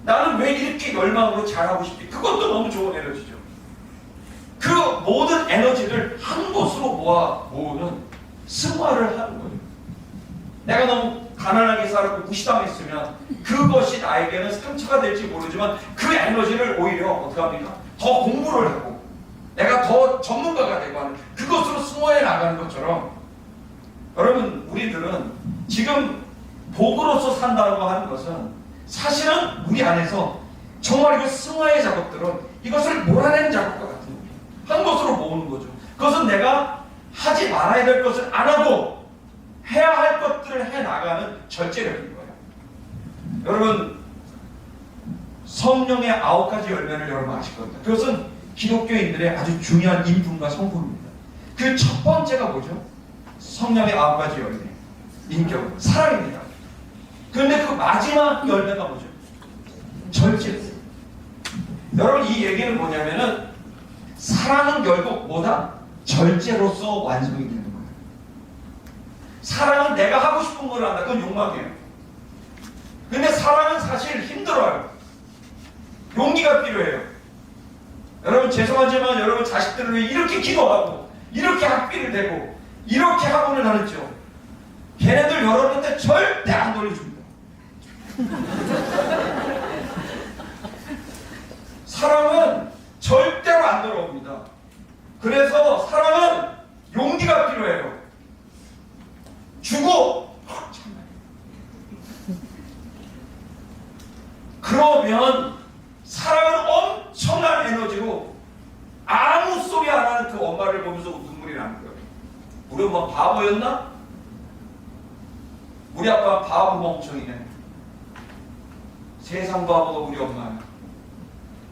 나는 왜 이렇게 열망으로 잘하고 싶지? 그것도 너무 좋은 에너지죠. 그 모든 에너지를 한 곳으로 모으는 승화를 하는 거예요. 내가 너무 가난하게 살았고 무시당했으면 그것이 나에게는 상처가 될지 모르지만 그 에너지를 오히려 어떻게 합니까? 더 공부를 하고 내가 더 전문가가 되고 하는, 그것으로 승화해 나가는 것처럼, 여러분, 우리들은 지금 복으로서 산다고 하는 것은 사실은 우리 안에서 정말 이거 승화의 작업들은 이것을 몰아내는 작업과 같은 거예요. 한 곳으로 모으는 거죠. 그것은 내가 하지 말아야 될 것을 안 하고 해야 할 것들을 해 나가는 절제력인 거예요. 여러분, 성령의 9가지 열매를 여러분 아실 겁니다. 그것은 기독교인들의 아주 중요한 인품과 성품입니다. 그 첫 번째가 뭐죠? 성령의 9가지 열매, 인격, 사랑입니다. 그런데 그 마지막 열매가 뭐죠? 절제. 여러분, 이 얘기는 뭐냐면은 사랑은 결국 뭐다? 절제로서 완성이 되는 거예요. 사랑은 내가 하고 싶은 걸 한다. 그건 욕망이에요. 근데 사랑은 사실 힘들어요. 용기가 필요해요. 여러분, 죄송하지만 여러분 자식들을 위해 이렇게 기도하고 이렇게 학비를 대고 이렇게 학원을 다녔죠. 걔네들 여러분한테 절대 안 돌려줍니다. 사랑은 절대로 안 돌아옵니다. 그래서 사랑은 용기가 필요해요. 주고 그러면 사랑은 엄청난 에너지로 아무 소리 안 하는 그 엄마를 보면서 눈물이 나는 거예요. 우리 엄마 바보였나? 우리 아빠 바보 멍청이네. 세상 바보가 우리 엄마야.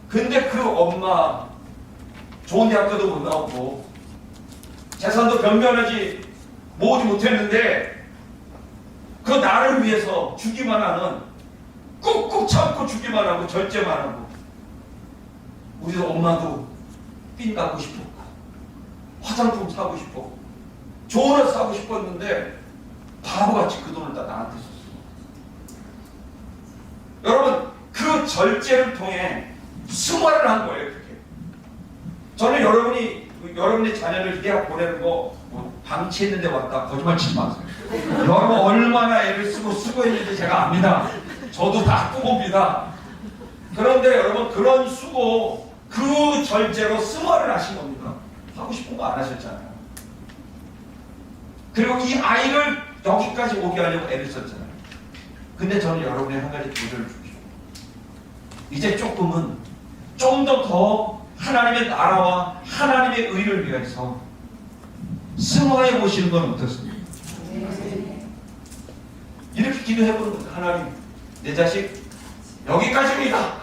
근데 그 엄마 좋은 대학교도 못 나오고 재산도 변변하지 모으지 못했는데 그 나를 위해서 주기만 하는, 꾹꾹 참고 주기만 하고 절제만 하고, 우리 엄마도 핀 갖고 싶었고 화장품 사고 싶었고 좋은 옷 사고 싶었는데 바보같이 그 돈을 다 나한테 썼어. 여러분, 그 절제를 통해 승화를 한 거예요. 그게. 저는 여러분의 자녀를 대학 보내는 거 방치했는데 왔다 거짓말 치지 마세요. 여러분 얼마나 애를 쓰고 수고했는지 제가 압니다. 저도 다 꾸봅니다. 그런데 여러분, 그런 수고, 그 절제로 승화를 하신 겁니다. 하고 싶은 거 안 하셨잖아요. 그리고 이 아이를 여기까지 오게 하려고 애를 썼잖아요. 근데 저는 여러분의 한 가지 도전을 주십시오. 이제 조금은 좀 더 하나님의 나라와 하나님의 의를 위해서 승화해 보시는 건 어떻습니까? 이렇게 기도해 보는 겁니다. 하나님, 내 자식 여기까지입니다.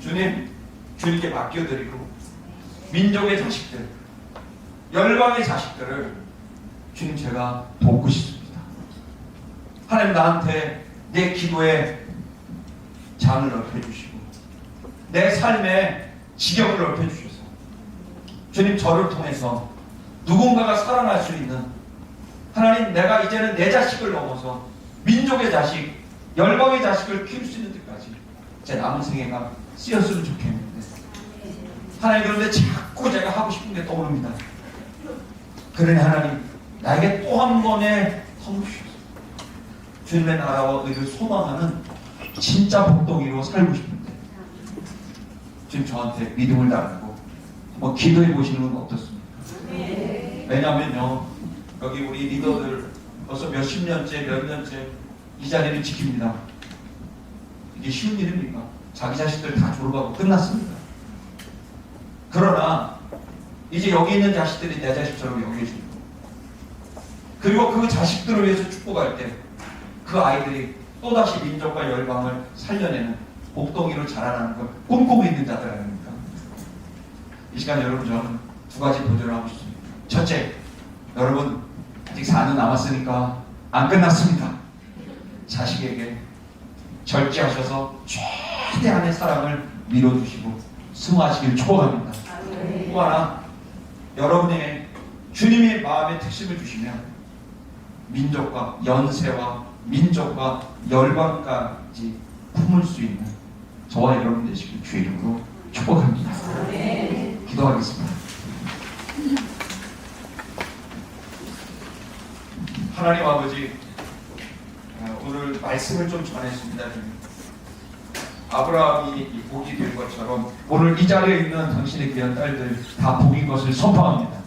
주님, 주님께 맡겨드리고 민족의 자식들, 열방의 자식들을 주님 제가 돕고 싶습니다. 하나님, 나한테 내 기도에 장을 넓혀주시고 내 삶에 지경을 넓혀주셔서 주님, 저를 통해서 누군가가 살아날 수 있는, 하나님, 내가 이제는 내 자식을 넘어서 민족의 자식, 열방의 자식을 키울 수 있는 데까지 제 남은 생애가 쓰였으면 좋겠는데, 하나님, 그런데 자꾸 제가 하고 싶은 게 떠오릅니다. 그러니 하나님, 나에게 또 한 번의 선물 주셔서 주님의 나라와 의를 소망하는 진짜 복덩이로 살고 싶은데, 지금 저한테 믿음을 달라고 한번 기도해 보시는 건 어떻습니까? 왜냐면요, 여기 우리 리더들 벌써 몇십 년째, 몇 년째 이 자리를 지킵니다. 이게 쉬운 일입니까? 자기 자식들 다 졸업하고 끝났습니다. 그러나 이제 여기 있는 자식들이 내 자식처럼 여겨주고, 그리고 그 자식들을 위해서 축복할 때 그 아이들이 또다시 민족과 열방을 살려내는 복덩이로 자라나는 걸 꿈꾸고 있는 자들 아닙니까? 이 시간 여러분, 저는 두 가지 도전을 하고 싶습니다. 첫째, 여러분 아직 4년 남았으니까 안 끝났습니다. 자식에게 절제하셔서 최대한의 사랑을 밀어주시고 승화하시길 축복합니다. 또 하나, 여러분의 주님의 마음에 특심을 주시면 민족과 연세와 민족과 열방까지 품을 수 있는 저와 여러분 되시길 주의 이름으로 축복합니다. 기도하겠습니다. 하나님 아버지, 오늘 말씀을 좀 전했습니다. 아브라함이 복이 될 것처럼 오늘 이 자리에 있는 당신의 귀한 딸들 다 복인 것을 선포합니다.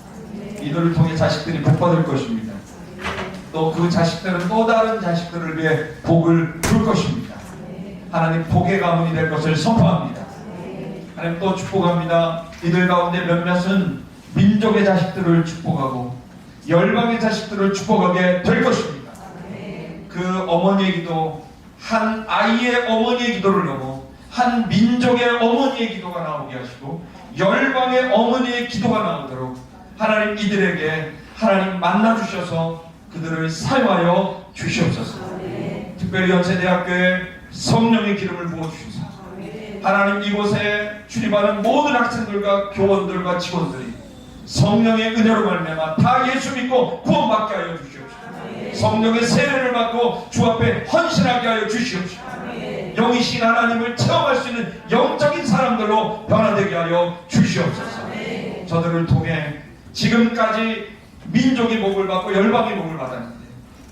이들을 통해 자식들이 복받을 것입니다. 또 그 자식들은 또 다른 자식들을 위해 복을 줄 것입니다. 하나님, 복의 가문이 될 것을 선포합니다. 하나님, 또 축복합니다. 이들 가운데 몇몇은 민족의 자식들을 축복하고 열방의 자식들을 축복하게 될 것입니다. 그 어머니의 기도, 한 아이의 어머니의 기도를 넘어 한 민족의 어머니의 기도가 나오게 하시고 열방의 어머니의 기도가 나오도록 하나님, 이들에게 하나님 만나주셔서 그들을 사용하여 주시옵소서. 특별히 연세대학교에 성령의 기름을 부어주셔서 하나님 이곳에 출입하는 모든 학생들과 교원들과 직원들이 성령의 은혜로 말미암아 다 예수 믿고 구원받게 하여 주시옵소서. 성령의 세례를 받고 주 앞에 헌신하게 하여 주시옵소서. 영이신 하나님을 체험할 수 있는 영적인 사람들로 변화되게 하여 주시옵소서. 저들을 통해 지금까지 민족이 복을 받고 열방이 복을 받았는데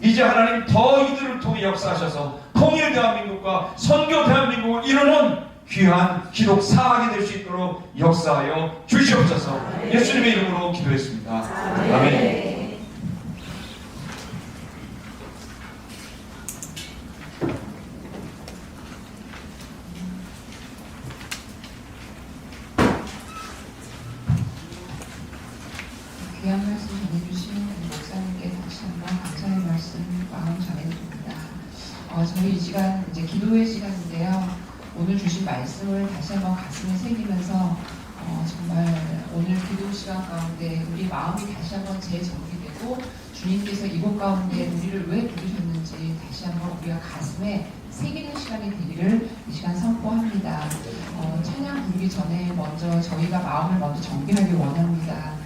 이제 하나님 더 이들을 통해 역사하셔서 통일 대한민국과 선교 대한민국을 이루는 귀한 기록 사학이 될 수 있도록 역사하여 주시옵소서. 예수님의 이름으로 기도했습니다. 아멘. 귀한 말씀 전해주신 목사님께 다시 한번 감사의 말씀 마음 전해드립니다. 저희 이 시간 이제 기도의 시간인데요. 오늘 주신 말씀을 다시 한번 가슴에 새기면서 정말 오늘 기도 시간 가운데 우리 마음이 다시 한번 재정비되고 주님께서 이곳 가운데 우리를 왜 부르셨는지 다시 한번 우리가 가슴에 새기는 시간이 되기를 이 시간 선포합니다. 찬양 부르기 전에 먼저 저희가 마음을 먼저 정비하기 원합니다.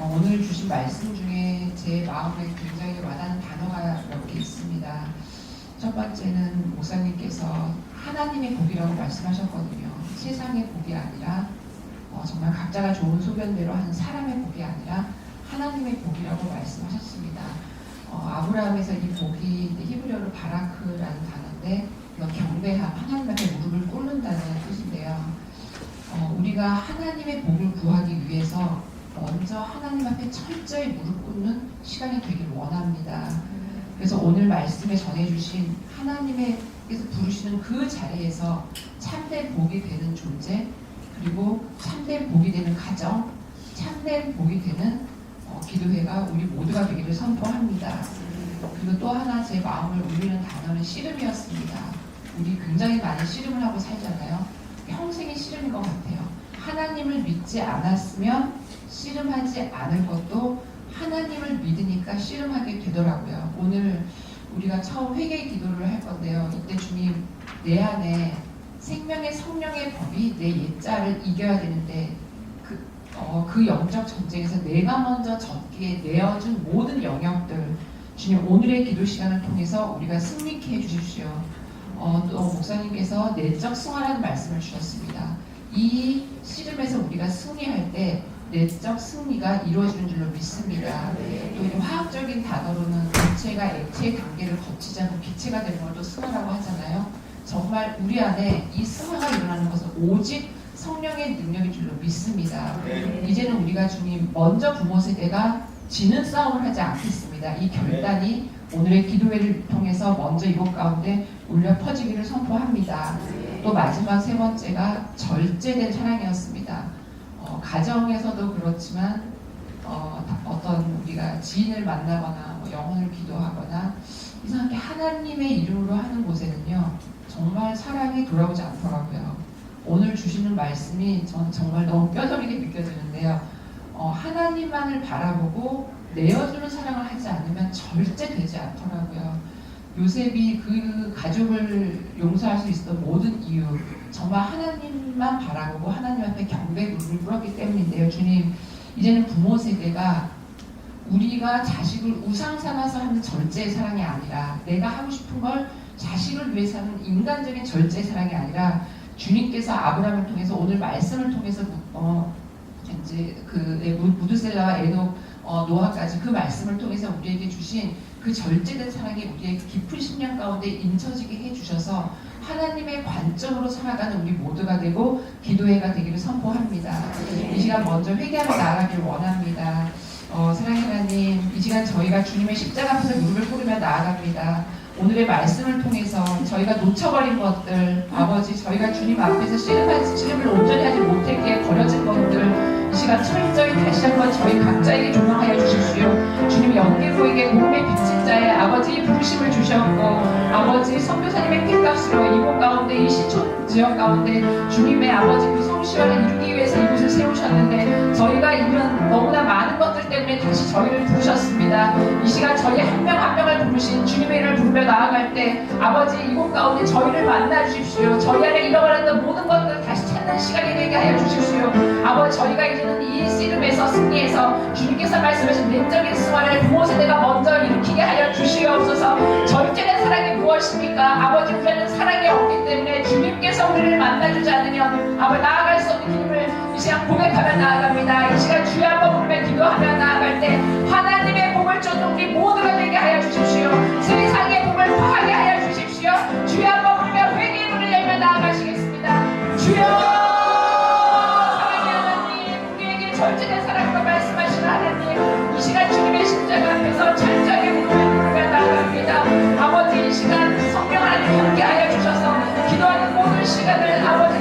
오늘 주신 말씀 중에 제 마음에 굉장히 와닿는 단어가 몇 개 있습니다. 첫 번째는 목사님께서 하나님의 복이라고 말씀하셨거든요. 세상의 복이 아니라 정말 각자가 좋은 소견대로 하는 사람의 복이 아니라 하나님의 복이라고 말씀하셨습니다. 아브라함에서 이 복이 히브리어로 바라크라는 단어인데 경배함, 하나님 앞에 무릎을 꿇는다는 뜻인데요. 우리가 하나님의 복을 구하기 위해서 먼저 하나님 앞에 철저히 무릎 꿇는 시간이 되길 원합니다. 그래서 오늘 말씀에 전해주신 하나님께서 부르시는 그 자리에서 참된 복이 되는 존재, 그리고 참된 복이 되는 가정, 참된 복이 되는 기도회가 우리 모두가 되기를 선포합니다. 그리고 또 하나 제 마음을 울리는 단어는 씨름이었습니다. 우리 굉장히 많이 씨름을 하고 살잖아요. 평생의 씨름인 것 같아요. 하나님을 믿지 않았으면 씨름하지 않을 것도 하나님을 믿으니까 씨름하게 되더라고요. 오늘 우리가 처음 회개 기도를 할 건데요. 이때 주님, 내 안에 생명의 성령의 법이 내 옛자를 이겨야 되는데 그 영적 전쟁에서 내가 먼저 졌기에 내어준 모든 영역들 주님 오늘의 기도 시간을 통해서 우리가 승리케 해주십시오. 또 목사님께서 내적 승화라는 말씀을 주셨습니다. 이 씨름에서 우리가 승리할 때 내적 승리가 이루어지는 줄로 믿습니다. 또 이 화학적인 단어로는 기체가 액체의 단계를 거치지 않고 기체가 되는 걸 또 승화라고 하잖아요. 정말 우리 안에 이 승화가 일어나는 것은 오직 성령의 능력인 줄로 믿습니다. 이제는 우리가 주님 먼저 부모 세대가 지는 싸움을 하지 않겠습니다. 이 결단이 오늘의 기도회를 통해서 먼저 이곳 가운데 울려 퍼지기를 선포합니다. 또 마지막 세 번째가 절제된 사랑이었습니다. 가정에서도 그렇지만 어떤 우리가 지인을 만나거나 영혼을 기도하거나 이상하게 하나님의 이름으로 하는 곳에는요 정말 사랑이 돌아오지 않더라고요. 오늘 주시는 말씀이 전 정말 너무 뼈저리게 느껴지는데요. 하나님만을 바라보고 내어주는 사랑을 하지 않으면 절대 되지 않더라고요. 요셉이 그 가족을 용서할 수 있었던 모든 이유 정말 하나님만 바라보고 하나님 앞에 경배의 무릎을 꿇었기 때문인데요. 주님, 이제는 부모 세대가 우리가 자식을 우상 삼아서 하는 절제의 사랑이 아니라 내가 하고 싶은 걸 자식을 위해서 하는 인간적인 절제의 사랑이 아니라 주님께서 아브라함을 통해서 오늘 말씀을 통해서 이제 무드셀라와 에녹 노아까지 그 말씀을 통해서 우리에게 주신 그 절제된 사랑이 우리의 깊은 심령 가운데 인쳐지게 해주셔서 하나님의 관점으로 살아가는 우리 모두가 되고 기도회가 되기를 선포합니다. 이 시간 먼저 회개하며 나아가길 원합니다. 사랑의 하나님, 이 시간 저희가 주님의 십자가 앞에서 무릎을 꿇으며 나아갑니다. 오늘의 말씀을 통해서 저희가 놓쳐버린 것들, 아버지 저희가 주님 앞에서 씨름을 온전히 하지 못했기에 버려진 것들 이 시간 철저히 다시 한번 저희 각자에게 조명하여 주십시오. 주님 영계보에게 몸에 비친 자의 아버지 부르심을 주셨고 아버지 선교사님의 피값으로 이곳 가운데 이 시촌 지역 가운데 주님의 아버지 그 성시원을 이루기 위해서 이곳을 세우셨는데 저희가 이런 너무나 많은 것들 아버지 때문에 다시 저희를 부르셨습니다. 이 시간 저희 한 명 한 명을 부르신 주님의 이름을 부르며 나아갈 때 아버지 이곳 가운데 저희를 만나 주십시오. 저희 안에 잃어버렸던 모든 것들을 다시 찾는 시간이 되게 하여 주십시오. 아버지 저희가 이제는 이 씨름에서 승리해서 주님께서 말씀하신 내적인 승화를 그곳에 내가 먼저 일으키게 하여 주시옵소서. 절제된 사랑이 무엇입니까? 아버지 우리는 사랑이 없기 때문에 주님께서 우리를 만나주지 않으면 아버지 나아갈 수 없는 길을 이 시간 고백하며 나아갑니다. 이 시간 주여 한번 부르며 기도하며 나아갈 때 하나님의 복을 쫓는 우리 모두가 되게 하여 주십시오. 세상의 복을 파하게 하여 주십시오. 주여 한번 부르며 회개의 문을 열며 나아가시겠습니다. 주여 사랑의 하나님 우리에게 절제된 사랑으로 말씀하시는 하나님 이 시간 주님의 십자가 앞에서 철저하게 부르며 나아갑니다. 아버지 이 시간 성령 하나님 함께 하여 주셔서 기도하는 모든 시간을 아버지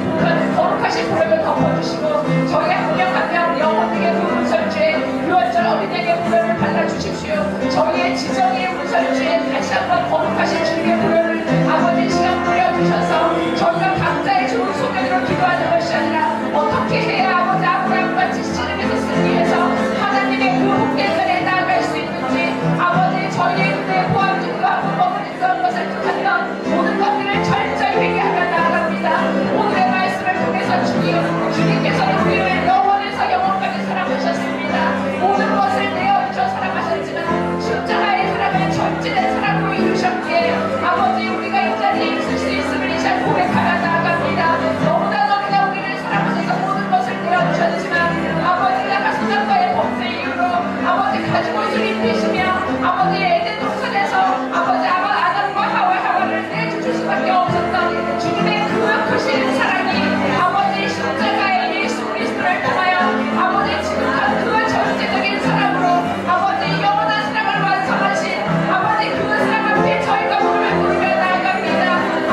거룩하신 불을 덮어주시고 저희 한 명 한 명 영혼에게 그 문설주에 유월절 어린에게 불을 발라주십시오. 저희의 지정의 문설주에 다시 한번 거룩하신 주님의 불을 아버지 시간 뿌려주셔서 저희가 각자의 좋은 소견으로 기도하는 것이 아니라 어떻게 해야 아버지 아브라함같이 씨름에서 승리해서 하나님의 그 복대전에 나아갈 수 있는지 아버지 저희의 눈에 보암직도 하고 머무는 것을 뜻하면 모든 것들을 철저히 회개하며 나아갑니다. 오늘의 말씀을 통해서 주님께서는 우리를 영원에서 영원까지 사랑하셨습니다. 모든 것을 내어주셔 사랑하셨지만 십자가의 사랑을 절제된 사랑으로 이루셨기에 아버지 우리가 이 자리에 있을 수 있음을 이 시간 고백하며 나아갑니다. 너무나 우리를 사랑하셔서 모든 것을 내어주셨지만 아버지가 가소장과의 범죄 이후로 아버지 가지고 있을 힘드시며 아버지 에덴 동산에서 아버지 아담과 하와를 내주실 수밖에 없었던 주님의 그 크신 사랑이 아버지 십자가의 예수 그리스도를 통하여 아버지 지극한 그 절제적인 사랑으로 아버지 영원한 사랑을 완성하신 아버지 그 사랑 앞에 저희가 무릎을 꿇으며 나아갑니다.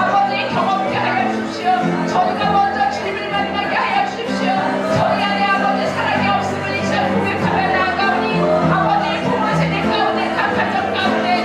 아버지 경험케 하여 주십시오. 저희가 먼저 주님을 만나게 하여 주십시오. 저희 안에 아버지 사랑이 없음을 이 시간 고백하며 나아가오니 아버지 부모 세대 가운데 각 가정 가운데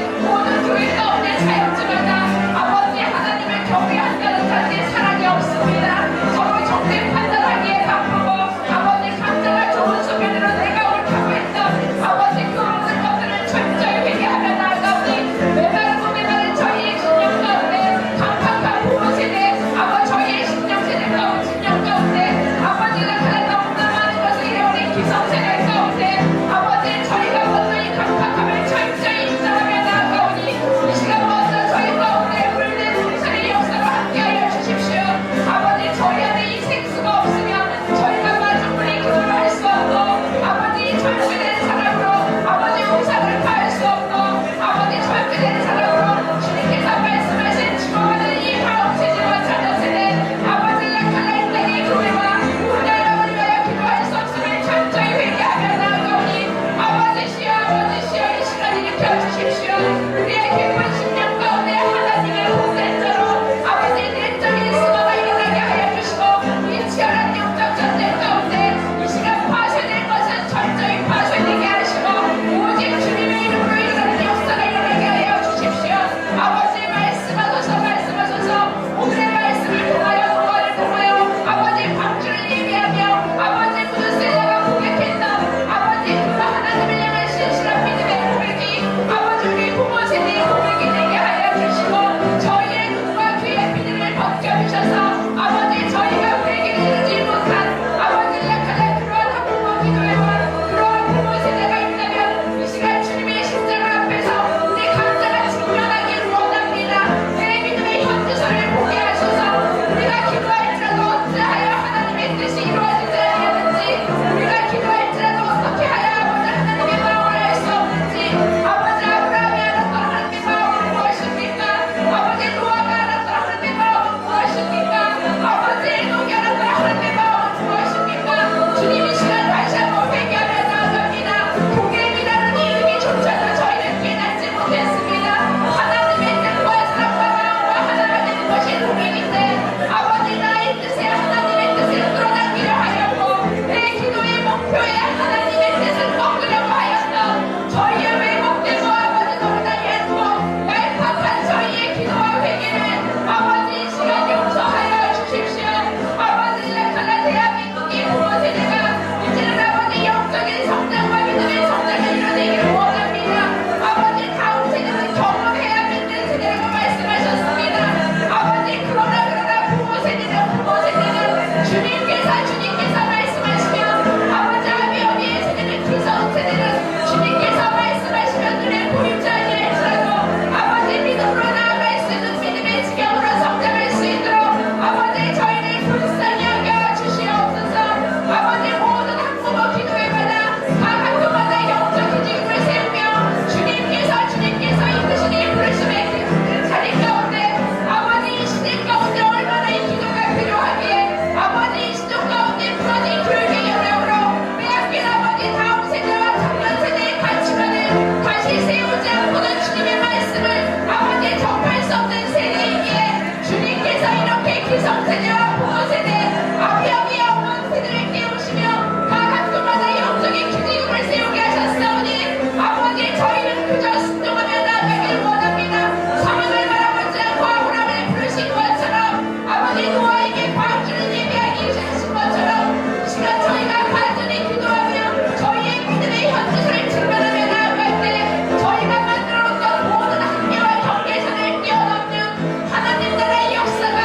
다시 세우지 않고는 주님의 말씀을 아버지 접할 수 없는 세대이기에 주님께서 이렇게 기성세대와 부모세대 아비아비 없는 세대를 깨우시며 각 학교마다 영적인 기지국을 세우게 하셨사오니 아버지 저희는 그저 순종하며 나아가길 원합니다. 상황을 바라보지 않고 아브라함을 부르신 것처럼 아버지 노아에게 광주를 예비하기 하신 것처럼 이 시간 저희가 간절히 기도하며 저희의 믿음의 현주소를 증명하며 나아갈 때 저희가 만들어놓던 모든 한계와 경계선을 뛰어넘는 하나님 나라의 역사가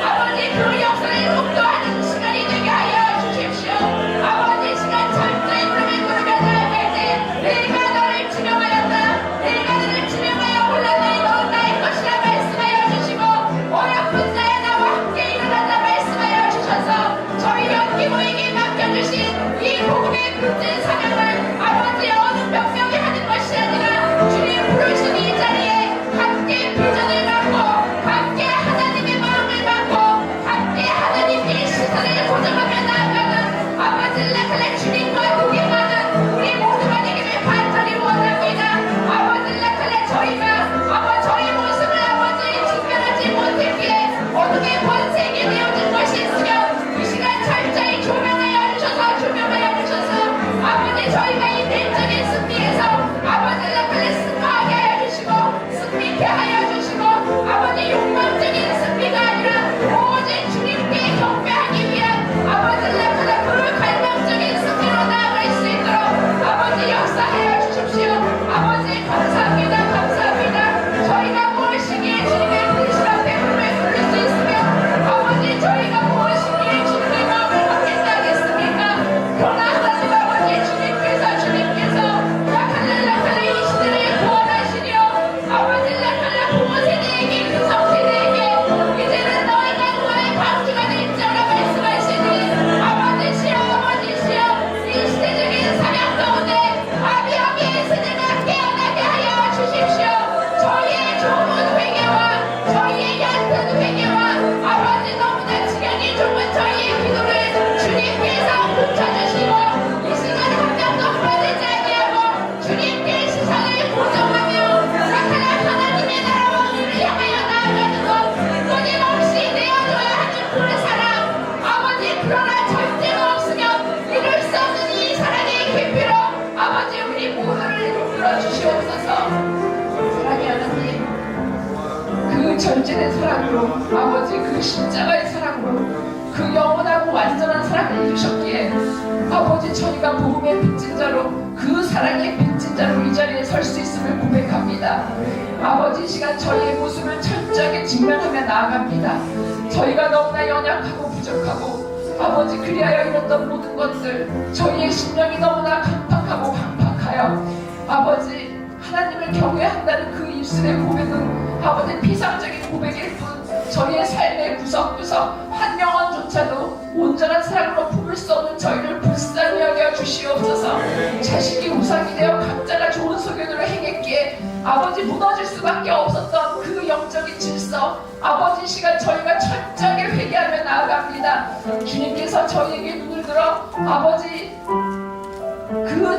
아버지 그 역사를 독도하는 시간이 되게 하여 주십시오. 아버지 시간 철저히 무릎을 꿇으며 나아갈 때 내가 너를 지명하였다. 내가 너를 지명하여 올라나이 너는 나의 것이라 말씀하여 주시고 어렵은 자야 나와 함께 일어난다 말씀하여 주셔서 저희 연기모에게 맡겨주신 이 복음의 굳은 사명을 아버지 어느 몇 명이 하는 것이 아니라 주님 부르신 이 자리에 함께 비전을 갖고 함께 하나님의 마음을 갖고 함께 하나님의 시선을 고정하며 나아가는 아버지 라클레 주님과 동행하는 우리 모두가 되기를 간절히 원합니다. 아버지 라클레 저희가 저희 모습을 아버지 직면하지 못했기에 어둠의 권세에게 내어진 것이 있으면 이 시간 철저히 조명하여 주셔서 아버지 저희가 이 내적인 승리에서 아버지 라클레 승리하게 하여 주시고 승리케 하여 주시고 아버지 욕망적인 승리가 아니라 오직 주님께 경배하기 위한 아버지 라클레 그 갈망적인 승리로 나아갈 수 있도록 아버지 역사하여 주십시오. 아버지 감사합니다. 감사합니다. 저희가 무엇이기에 주님의 부르심 앞에 무릎을 꿇을 수 있으며 아버지 저희가 무엇이기에 주님의 마음을 받겠다 하겠습니까? 그러나 하나님 아버지 주님께서 라칼레 이 시대를 구원하시려 아버지 라칼레 부모세대에게 기성세대에게 이제는 너희가 누구의 방주가 될지어라 말씀하시니 아버지시여 이 시대적인 사명 가운데 아비아비의 세대가 깨어나게 하여 주십시오. 저희의 좋은 회개와 저희의 얕은 회개와 아버지 너무나 지경이 좁은 저희의 기도를 주님께서 붙여주시고 이 시간 한 명도 빠지지 아니하고 주님께 시선을 고정하며 라칼라 하나님의 나라와 의를 향하여 나아가는 것 끊임없이 내어줘야 하는 그 사랑 아버지 그러나 절대로 없으면 이룰 수 없는 이 사랑의 깊이로 아버지 우리 모두를 이끌어 주시옵소서. 사랑의 하나님 그 절제된 사랑으로 아버지 그 십자가의 사랑으로 그 영원하고 완전한 사랑을 주셨기에 아버지 저희가 복음의 빚진 자로 그 사랑의 빚진 자로 이 자리에 설 수 있음을 고백합니다. 아버지 이 시간 저희의 모습을 철저하게 직면하며 나아갑니다. 저희가 너무나 연약하고 부족하고 아버지 그리하여 이뤘던 모든 것들 저희의 심령이 너무나 강팍하고 강팍하여 아버지 하나님을 경외한다는 그 입술의 고백은 아버지 피상적인 고백일 뿐 저희의 삶의 구석구석 한 영혼조차도 온전한 사랑으로 품을 수 없는 저희를 불쌍히 여겨 주시옵소서. 자식이 우상이 되어 각자가 좋은 소견으로 행했기에 아버지 무너질 수밖에 없었던 그 영적인 질서 아버지 시간 저희가 철저하게 회개하며 나아갑니다. 주님께서 저희에게 눈을 들어 아버지 그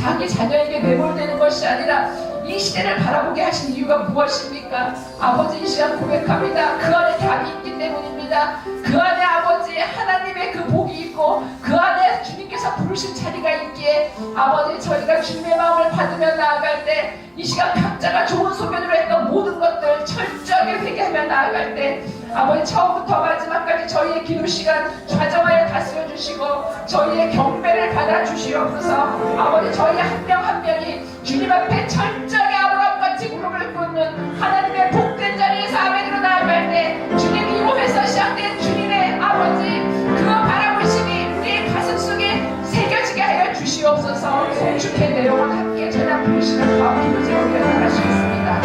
자기 자녀에게 매몰되는 것이 아니라 이 시대를 바라보게 하신 이유가 무엇입니까? 아버지 이 시간 고백합니다. 그 안에 답이 있기 때문입니다. 그 안에 아버지 하나님의 그 복이 있고 그 안에 주님께서 부르신 자리가 있기에 아버지 저희가 주님의 마음을 받으며 나아갈 때 이 시간 각자가 좋은 소견으로 했던 모든 것들 철저하게 회개하며 나아갈 때 아버지 처음부터 마지막까지 저희의 기도 시간 좌정하여 다스려 주시고 저희의 경배를 받아 주시옵소서. 아버지 저희 한 명 한 명이 주님 앞에 철저하게 아브라함같이 무릎을 꿇는 하나님의 복된 자리에서 아멘으로 나아갈 때 주님 이곳에서 시작된 주님의 아버지 그 바라보심이 우리의 가슴 속에 새겨지게 하여 주시옵소서. 송축의 내용을 함께 전화 부르시는 마음 기도 제목에 나가시겠습니다.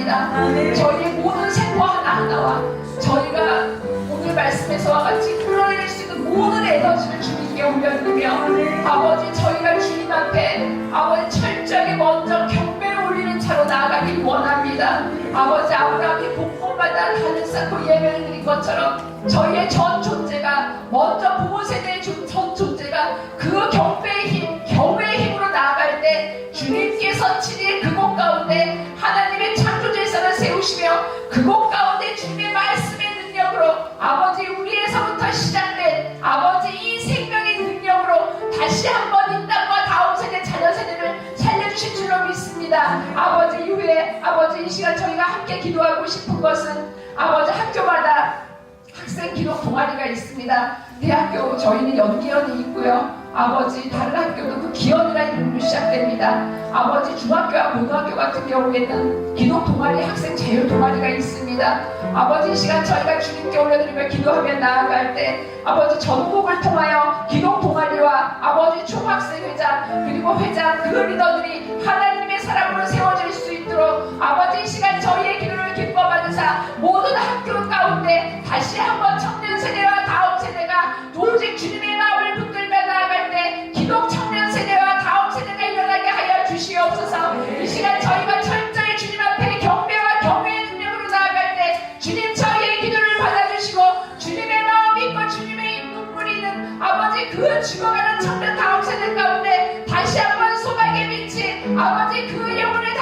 원합니다. 저희의 모든 생활 하나하나와 저희가 오늘 말씀에서와 같이 끌어낼 수 있는 모든 에너지를 주님께 올려드리며 아버지 저희가 주님 앞에 아버지 철저하게 먼저 경배를 올리는 차로 나아가길 원합니다. 아버지 아브라함이 곳곳마다 단을 쌓고 예배를 드린 것처럼 저희의 전 존재가 먼저 부모 세대의 전 존재가 그 경배의 힘, 경배의 힘으로 나아갈 때 주님께서 친히 그곳 가운데 하나님의 창조 질서를 세우시며 그곳 가운데 주님의 말씀의 능력으로 아버지 우리에서부터 시작된 아버지 이 생명의 능력으로 다시 한번 이 땅과 다음 세대 자녀 세대를 살려주실 줄로 믿습니다. 아버지 이후에 아버지 이 시간 저희가 함께 기도하고 싶은 것은 아버지 학교마다 학생 기록 동아리가 있습니다. 대학교 저희는 연기원이 있고요. 아버지 다른 학교도 그 기원이라는 이름으로 시작됩니다. 아버지 중학교와 고등학교 같은 경우에는 기록 동아리 학생 자율 동아리가 있습니다. 아버지 이 시간 저희가 주님께 올려드리며 기도하며 나아갈 때 아버지 전국을 통하여 기록 동아리와 아버지 총학생 회장 그리고 회장 그 리더들이 하나님의 사람으로 세워질 수 있도록 아버지 이 시간 저희의 기도를 기뻐 받으사 모든 학교 가운데 다시 한번 청년 세대와 다음 세대가 오직 주님의 마음을 붙들며 나아갈 때 기독 청년 세대와 다음 세대가 일어나게 하여 주시옵소서. 이 시간 저희가 철저히 주님 앞에 경배와 경외의 능력으로 나아갈 때 주님 저희의 기도를 받아주시고 주님의 마음이 있고 주님의 눈물이 있는 아버지 그 죽어가는 청년 다음 세대 가운데 다시 한번 소망의 빛이 아버지 그 영혼을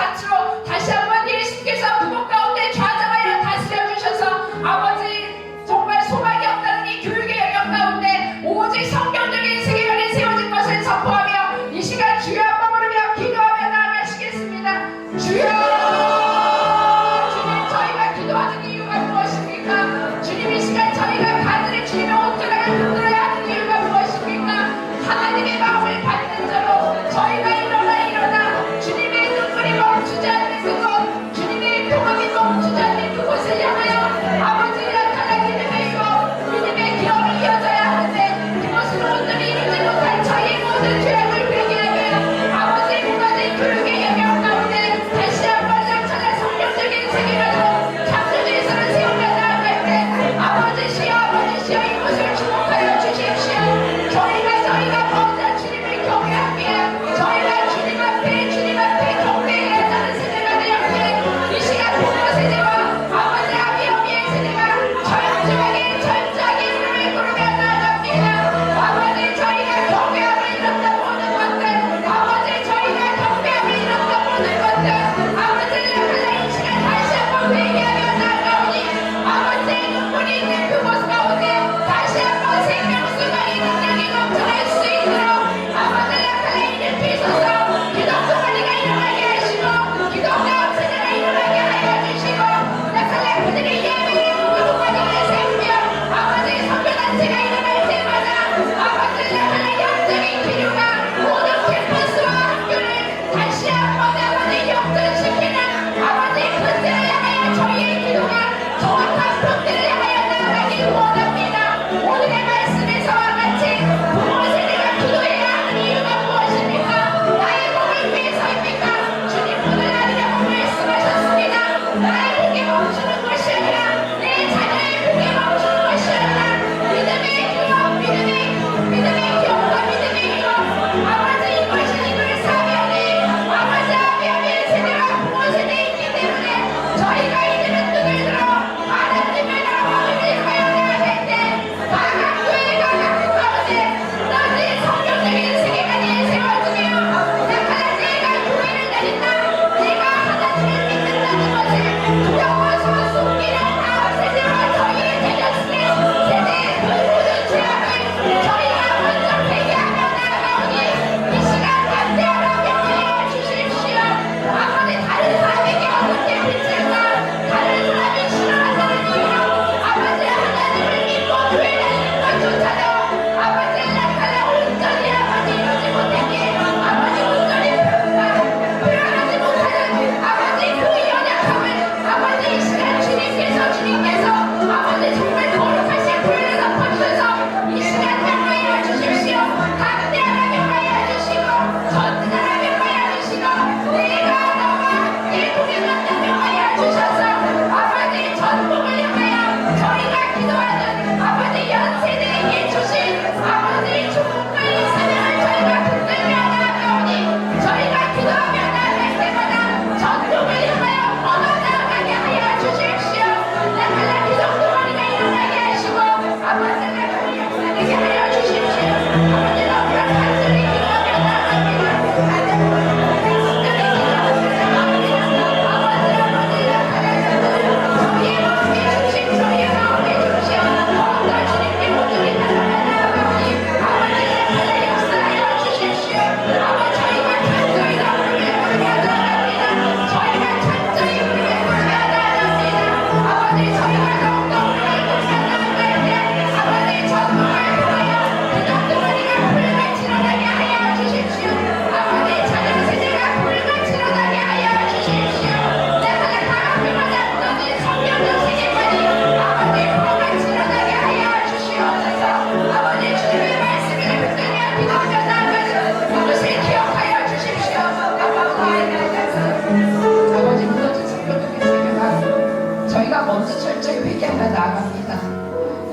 먼저 철저히 회개하며 나아갑니다.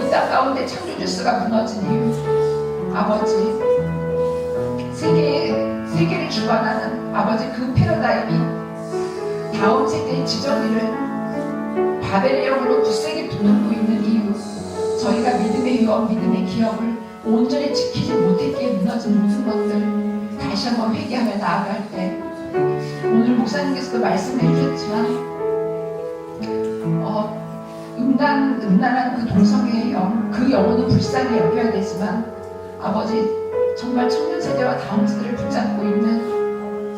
이 땅 가운데 창조 질서가 무너진 이유, 아버지 세계를 주관하는 아버지 그 패러다임이 다음 세대의 지정의를 바벨의 영으로 굳세게 붙들고 있는 이유, 저희가 믿음의 유언, 믿음의 기업을 온전히 지키지 못했기에 무너진 모든 것들 다시 한번 회개하며 나아갈 때, 오늘 목사님께서도 말씀해 주셨지만 음란한 그 동성애의 영, 그 영혼은 불쌍히 여겨야 되지만 아버지 정말 청년 세대와 다음 세대를 붙잡고 있는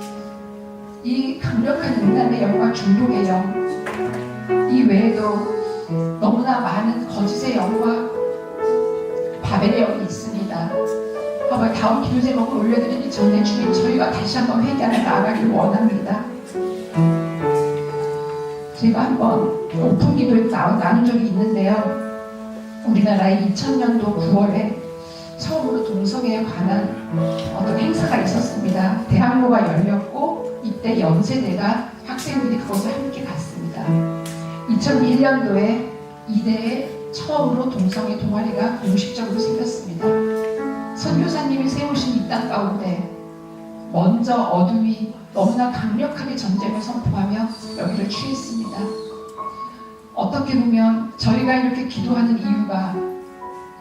이 강력한 음란의 영과 중독의 영, 이 외에도 너무나 많은 거짓의 영과 바벨의 영이 있습니다. 아버지 다음 기도 제목을 올려드리기 전에 주님, 저희가 다시 한번 회개하며 나아가기를 원합니다. 제가 한번 오픈 기도에 나눈 적이 있는데요. 우리나라에 2000년도 9월에 처음으로 동성애에 관한 어떤 행사가 있었습니다. 대학로가 열렸고 이때 연세대가 학생들이 그것을 함께 갔습니다. 2001년도에 이대에 처음으로 동성애 동아리가 공식적으로 생겼습니다. 선교사님이 세우신 이 땅 가운데 먼저 어둠이 너무나 강력하게 전쟁을 선포하며 여기를 취했습니다. 어떻게 보면 저희가 이렇게 기도하는 이유가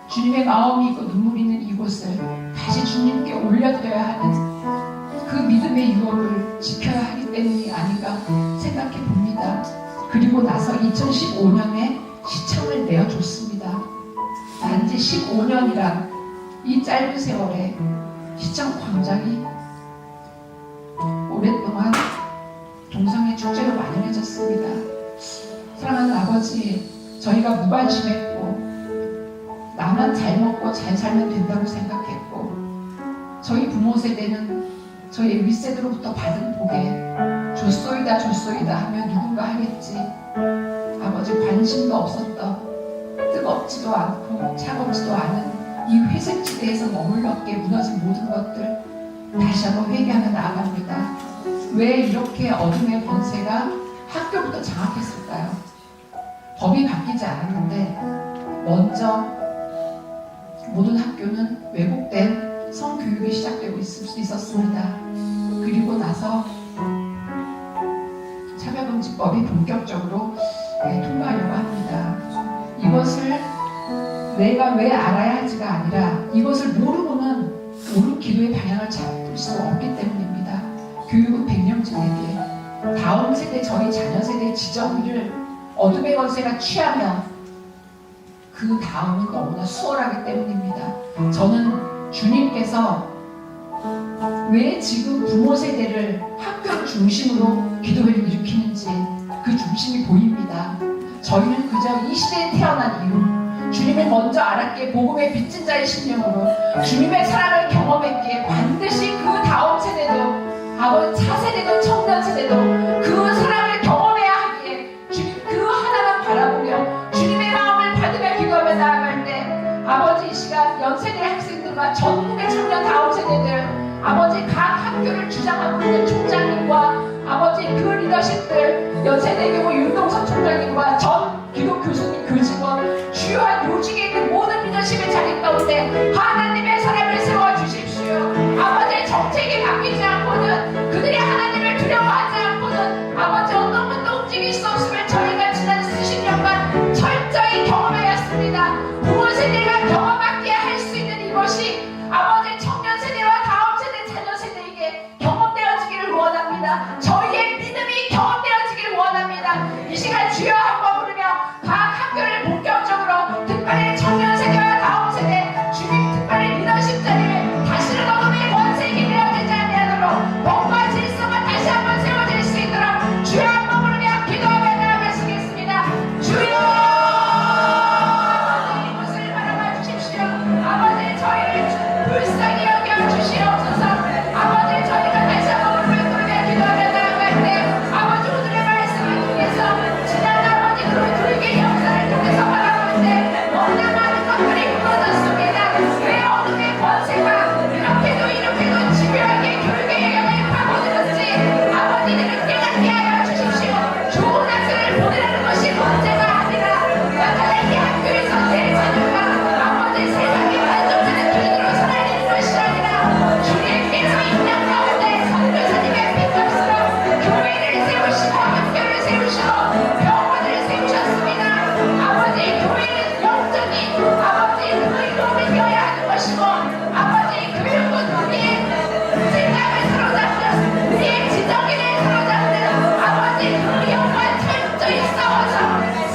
주님의 마음이 있고 눈물이 있는 이곳을 다시 주님께 올려드려야 하는 그 믿음의 유업을 지켜야 하기 때문이 아닌가 생각해 봅니다. 그리고 나서 2015년에 시청을 내어줬습니다. 단지 15년이란 이 짧은 세월에 시청 광장이 오랫동안 동성애 축제로 만연해졌습니다. 사랑하는 아버지, 저희가 무관심했고 나만 잘 먹고 잘 살면 된다고 생각했고 저희 부모 세대는 저희 윗세대로부터 받은 복에 좋소이다 좋소이다 하면 누군가 하겠지. 아버지 관심도 없었던, 뜨겁지도 않고 차갑지도 않은 이 회색지대에서 머물렀기에 무너진 모든 것들 다시 한번 회개하며 나아갑니다. 왜 이렇게 어둠의 권세가 학교부터 장악했을까요? 법이 바뀌지 않았는데 먼저 모든 학교는 왜곡된 성교육이 시작되고 있었습니다. 그리고 나서 차별금지법이 본격적으로 통과하려고 합니다. 이것을 내가 왜 알아야 할지가 아니라 이것을 모르고는 옳은 기도의 방향을 잡을 수 없기 때문입니다. 교육은 백령지대기에 다음 세대, 저희 자녀 세대의 지정의를 어둠의 권세가 취하면 그 다음은 너무나 수월하기 때문입니다. 저는 주님께서 왜 지금 부모 세대를 학교를 중심으로 기도회를 일으키는지 그 중심이 보입니다. 저희는 그저 이 시대에 태어난 이유, 주님을 먼저 알았기에 복음의 빚진 자의 심령으로 주님의 사랑을 경험했기에 반드시 그 다음 세대도, 아버지 차세대도 청년 세대도 그 사랑을 경험해야 하기에 주님 그 하나만 바라보며 주님의 마음을 받으며 기도하며 나아갈 때 아버지 이 시간 연세대 학생들과 전국의 청년 다음 세대들, 아버지 각 학교를 주장하고 있는 총장님과 아버지 그 리더십들, 연세대교구 윤동석 총장님과 전 기독 교수님, 교직원, 주요한 요직에 있는 모든 리더십의 자리 가운데 하나님의 사람을 세워주십시오. 아버지의 정책이 바뀌지 않고는, 그들이 하나님을 두려워하지 않고는 아버지 어떤 것도 움직일 수 없음을 저희가 지난 수십 년간 철저히 경험하였습니다. 부모 세대가 경험하기에 할 수 있는 이것이 아버지 청년 세대와 다음 세대, 자녀 세대에게 경험되어지기를 원합니다. 저희의 믿음이 경험되어지기를 원합니다. 이 시간 주여 한번 부르며 각 학교를 본격적으로 특별히 청년 세대와 다음 세대 주님 특별히 리더십 자리를 다시는 어둠의 권세에게 되어지지 않도록 법과 질서가 다시 한번 세워질 수 있도록 주여 한번 부르며 기도하며 나아가시겠습니다. 주여 이곳을 바라봐 주십시오. 아버지 저희를 불쌍히 여겨 주시옵소서. 아버지 저희가 다시 한번 부르며 기도하며 나아갈 때 아버지 오늘의 말씀을 통해서 지난 아버지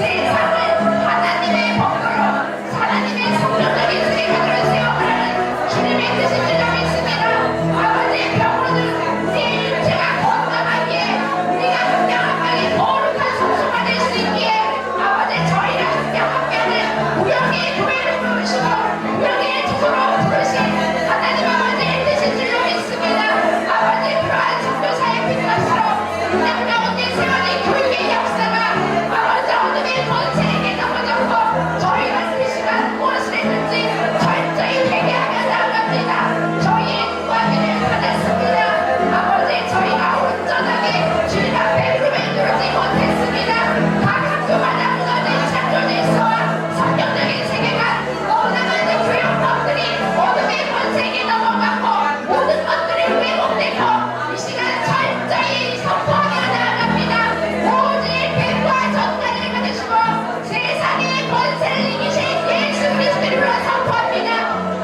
세상을 하나님의 법으로 하나님의 성령적인 세계관으로 세워가는 주님의 뜻인 줄 믿습니다. 아버지의 병으로는 우리의 육체가 건강하기에 우리가 한 명 한 명이 거룩한 성소가 될 수 있기에 아버지 저희를 한 명 한 명을 우영의 교회를 부르시고 우영의 주소로 부르신 하나님 아버지의 뜻인 줄 믿습니다. 아버지 그러한 선교사의 필요성으로 그냥 가운데 세워진 교육의 역사가 아버지 어둠의 권세에게 넘어졌고 저희가 그 시간 무엇을 했는지 철저히 회개하며 나아갑니다. 저희의 구하기를 받았습니다. 아버지 저희가 온전하게 주님 앞에 무릎을 꿇지 못했습니다. 각 학교마다 무너진 창조 질서와 성경적인 세계관 너무나 많은 교육법들이 어둠의 권세에게 넘어갔고 모든 것들이 왜곡되고 이 시간 철저히 선포하며 나아갑니다. 오직 배부와 전가를 받으시고 세상의 권세를 이기신 예수 그리스도를 선포합니다.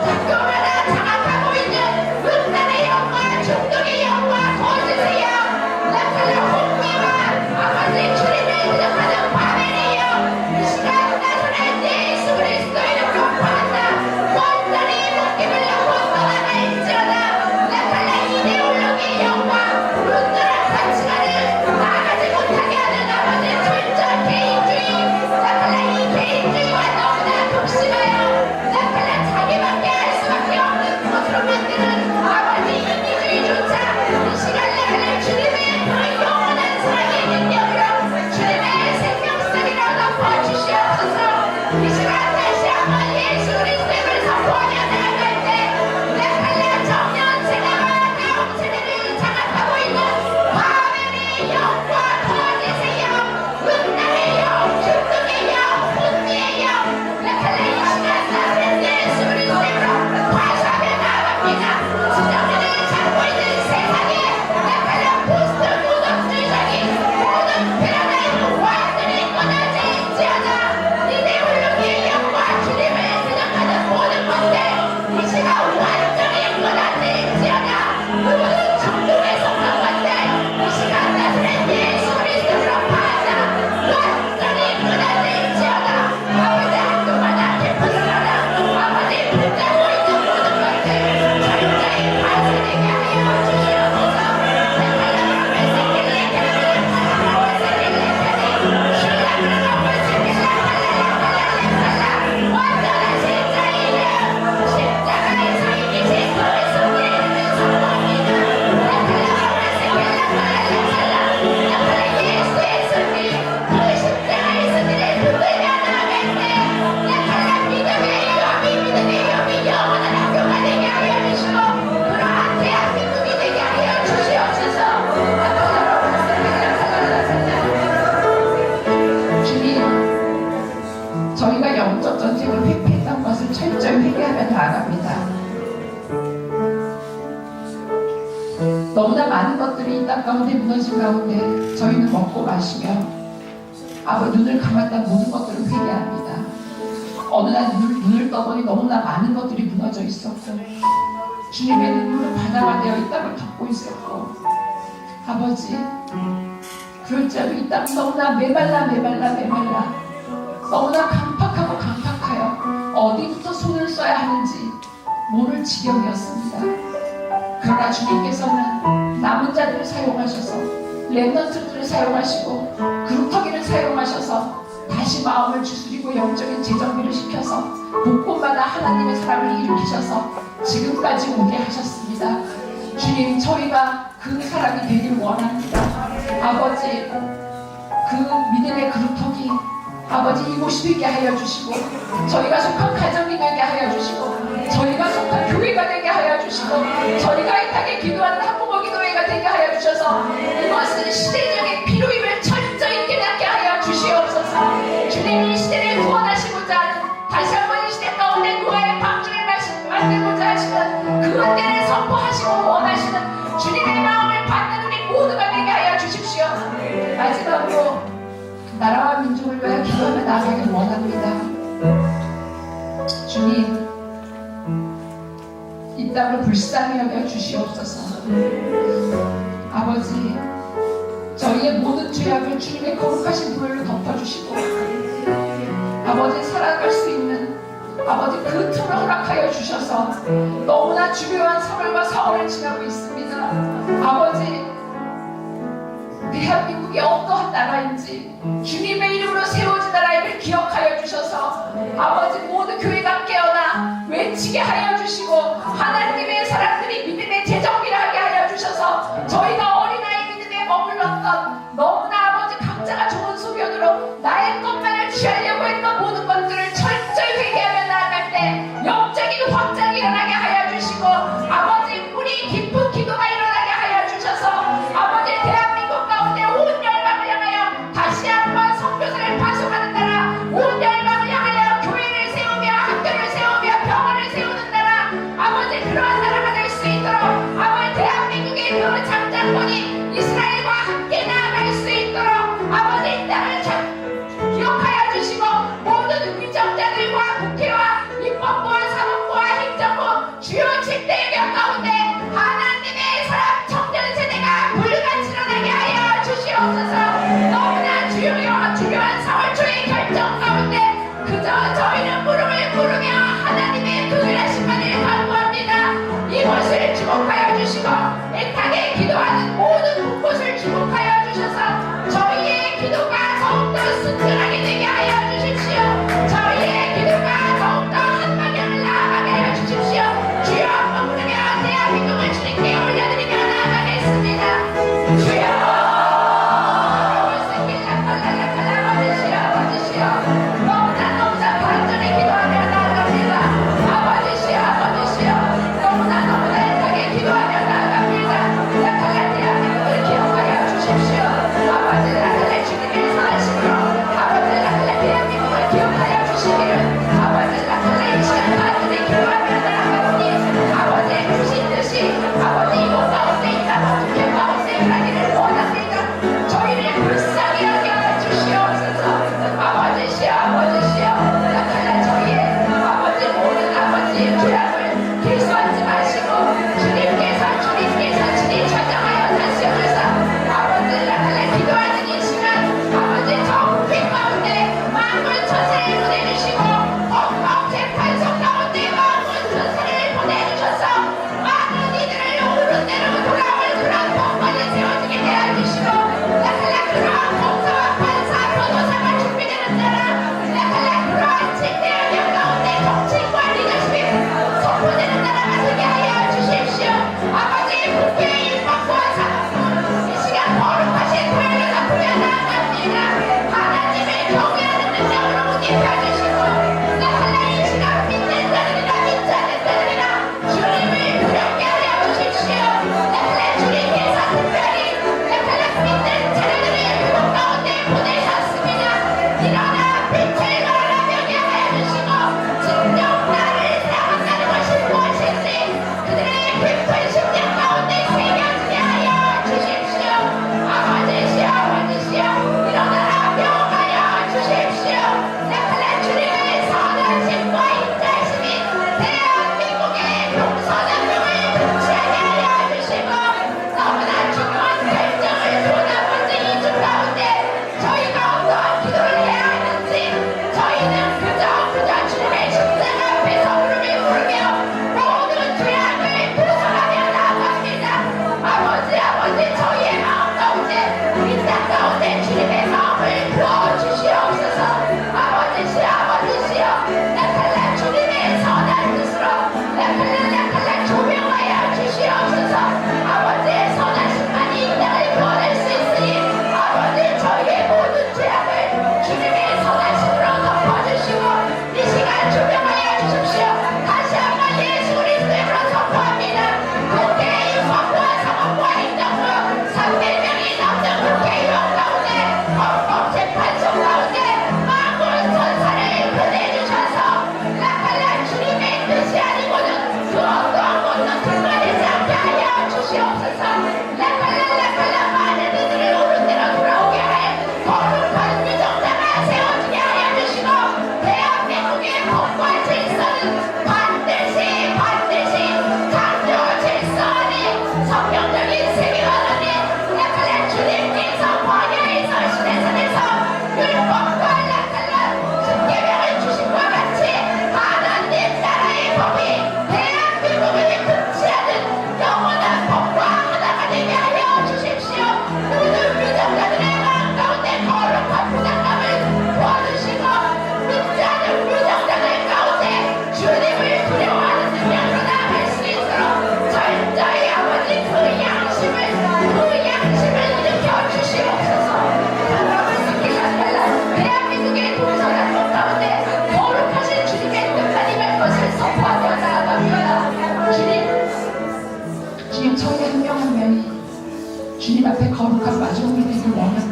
학교마다 장악하고 있는 문단의 영과 중독의 영과 거짓의 영 나팔로 홍미와 아버지 주님을 대적하는 바벨의 영 이 시간 나서는 예수 그리스도 이름으로 받았다. 완전히 묶임을 놓고 떠나갈지어다. 나팔라 이데올로기의 영과 문드러운 가치관을 나아가지 못하게 하는 아버지 철저한 개인주의 나팔라 이 개인주의와 너무나 극심하여 나팔라 자기밖에 할 수밖에 없는 것으로 만드는 아버지 이기주의조차 이 시간 나팔라 주님의 그 영원한 사랑의 능력으로 주님의 생명성이로 덮어주시옵소서. 이 시간 다시 한번 예수 그리스도를 선포하며 나아갈 때 나팔라 청년 세대와 다음 세대를 장악하고 있는 바벨의 영과 거짓의 영 문단의 영 중독의 영 혼미의 영 나팔라 이 시간 나는 예수 그리스도로 파수하며 나아갑니다. 지정들을 잡고 있는 세상에 나팔라 포스트 무덤주의적인 모든 패러다임은 완전히 꺼져질지어다. 이데올로기의 영과 주님을 대적하는 모든 것들 이 시간 완전히 꺼져질지어다. 모든 중독에 속한 것들 이 시간 나서는 예수 그리스도로 파자 완전히 꺼져질지어다. 아버지 학교마다 캠퍼스마다 아버지 붙잡고 있는 모든 것들 철저히 파쇄되게 하여 주시옵소서. 완전한 십자의 이름 십자가에서 이기신 그리스도의 이름을 선포합니다. 나팔라 예수의 승리 그 십자가의 승리를 붙들며 나아갈 때 나팔라 믿음의 영이 믿음의 영이 영원한 학교가 되게 하여 주시고 그러한 대한민국이 되게 하여 주시옵소서. 주님 저희가 영적 전쟁을 회피했던 것을 철저히 회개하며 나아갑니다. 너무나 많은 것들이 이 땅 가운데 무너진 가운데 저희는 먹고 마시며 아버지 눈을 감았던 모든 것들을 회개합니다. 어느 날 눈을 떠보니 너무나 많은 것들이 무너져 있었고 주님의 눈물로 바다가 되어 이 땅을 덮고 있었고 아버지 그럴지라도 이 땅이 너무나 메말라 너무나 강팍하고 강팍하여 어디부터 손을 써야 하는지 모를 지경이었습니다. 그러나 주님께서는 남은 자들을 사용하셔서 렘넌트들을 사용하시고 그루터기를 사용하셔서 다시 마음을 주스리고 영적인 재정비를 시켜서 곳곳마다 하나님의 사람을 일으키셔서 지금까지 오게 하셨습니다. 주님 저희가 그 사람이 되길 원합니다. 아버지 그 믿음의 그루터기 아버지 이곳이 되게 하여 주시고 저희가 속한 가정이 되게 하여 주시고 저희가 속한 교회가 되게 하여 주시고 저희가 이 땅에 기도하는 한국어 기도회가 되게 하여 주셔서 이것은 시대적인 필요임을 철저히 깨닫게 하여 주시옵소서. 주님이 이 시대를 구원하시고자 하는 다시 한번 이 시대 가운데 노아의 방주를 만들고자 하시는 그 은혜를 선포하시고 원하시는 주님의 마음을 받는 우리 모두가 되게 하여 주십시오. 마지막으로 나라와 민족을 위하여 기도하며 나아가길 원합니다. 주님 이 땅을 불쌍히 여겨 주시옵소서. 아버지 저희의 모든 죄악을 주님의 거룩하신 보혈로 덮어주시고 아버지 살아갈 수 있는 아버지 그 틈을 허락하여 주셔서 너무나 중요한 3월과 4월을 지나고 있습니다. 아버지, 대한민국이 어떠한 나라인지 주님의 이름으로 세워진 나라임을 기억하여 주셔서 아버지 모든 교회가 깨어나 외치게 하여 주시고 하나님의 사람들이 믿음의 재정비를 하게 하여 주셔서 저희가 어린아이 믿음에 머물렀던 너무나 아버지 각자가 좋은 소견으로 나의 것만을 취하려고 했던 모든 것들을 철저히 회개하며 나아갈 때 영적인 확장이 일어나게 하여 주시고 아버지 뿌리 깊은 기도가 일어나게 하여 주셔서 아버지 대한민국 가운데 온 열방을 향하여 다시 한번 선교사를 파송하는 나라, 온 열방을 향하여 교회를 세우며 학교를 세우며 병원을 세우는 나라, 아버지 그러한 나라가 될 수 있도록 아버지 대한민국의 그 장장군이 이스라엘과 함께 나아갈 수 있도록 아버지 이 땅을 기억하여 주시고 모든 위정자들과 국회와 입법부와 사법부와 행정부 주요 7대 명 가운데 하나님의 사람 청년 세대가 불같이 일어나게 하여 주시옵소서. 너무나 중요한 4월 초의 결정 가운데 그저 저희는 무릎을 꿇으며 하나님의 그 일하심만을 간구합니다. 이곳을 주목하여 주시고 애타게 기도하는 모든 곳을 주목하여 주셔서 저희의 기도가 더욱더 순전하게 되게 하여 주십시오. 저희의 기도가 더욱더 한 방향을 나아가게 하여 주십시오. 주여 한번 부르며 대한민국을 주님께 올려드리며 나아가겠습니다. 주여 너무나 반전에 기도하며 나아갑니다. 아버지시여 너무나 애타게 기도하며 나아갑니다. 약한 대한민국을 기억하여 주십시오. 아버지 나를 주님의 선하심으로 아버지 나를 대한민국을 기억하여 주시기를 아버지 나를 이 시간 반전에 기도하며 나아가오니 아버지의 주신 듯이 아버지 이곳 가운데 있다 주님 가운데 일하기를 원합니다. 저희를 불쌍히 여겨 주시옵소서. 아버지시여 약한 저희의 아버지 모든 아버지의 죄악을 길수하지 마시고 주님께서 친히 찾아가여 다스려주사 아버지 나를 기도하는 이 시간 아버지 정빛 가운데 만군 천사를 보내주시고 공평 재판소 가운데 만군 천사를 보내주셔서 많은 이들을 오른 대로 돌아올 그런 법관이 세워지게 되어주시고 나를 그러한 공사와 판사 변호사가 준비되는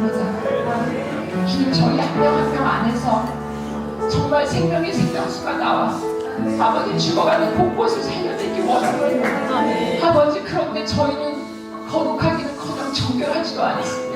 원합니다. 주님, 저희 한 명 한 명 안에서 정말 생명의 생명수가 나와 아버지 죽어가는 곳곳을 살려내기 원합니다. 아버지, 그런데 저희는 거룩하기는커녕 정결하지도 않습니다.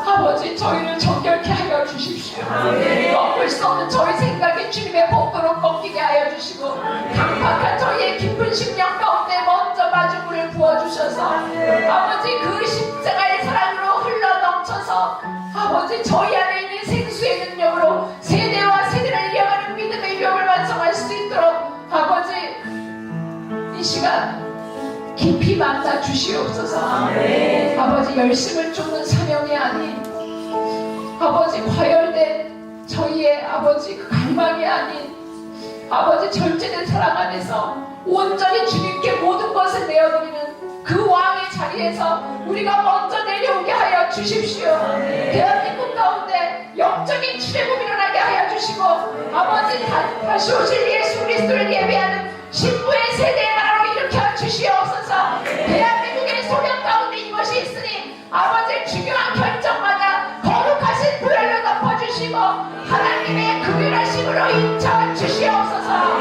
아버지, 저희를 정결케 하여 주십시오. 꺾을 수 없는 저희 생각이 주님의 법도로 꺾이게 하여 주시고, 강팍한 저희의 깊은 심령 가운데 먼저 마주물을 부어주셔서 아버지, 그 십자가의 사랑으로 흘러 넘쳐서 아버지, 저희 안에 있는 생수의 능력으로 세대와 세대를 이어가는 믿음의 유업을 완성할 수 있도록 아버지, 이 시간 깊이 만나 주시옵소서. 아버지, 열심을 쫓는 사명이 아닌 아버지, 과열된 저희의 아버지 그 갈망이 아닌 아버지, 절제된 사랑 안에서 온전히 주님께 모든 것을 내어드리는 그 왕의 자리에서 우리가 먼저 내려오게 하여 주십시오. 대한민국 가운데 영적인 출애굽이 일어나게 하여 주시고, 아버지, 다시 오실 예수 그리스도를 예배하는 신부의 세대의 나라로 일으켜 주시옵소서. 대한민국의 소명 가운데 이것이 있으니 아버지, 중요한 결정마다 거룩하신 보혈로 덮어주시고 하나님의 극률하심으로 인쳐 주시옵소서.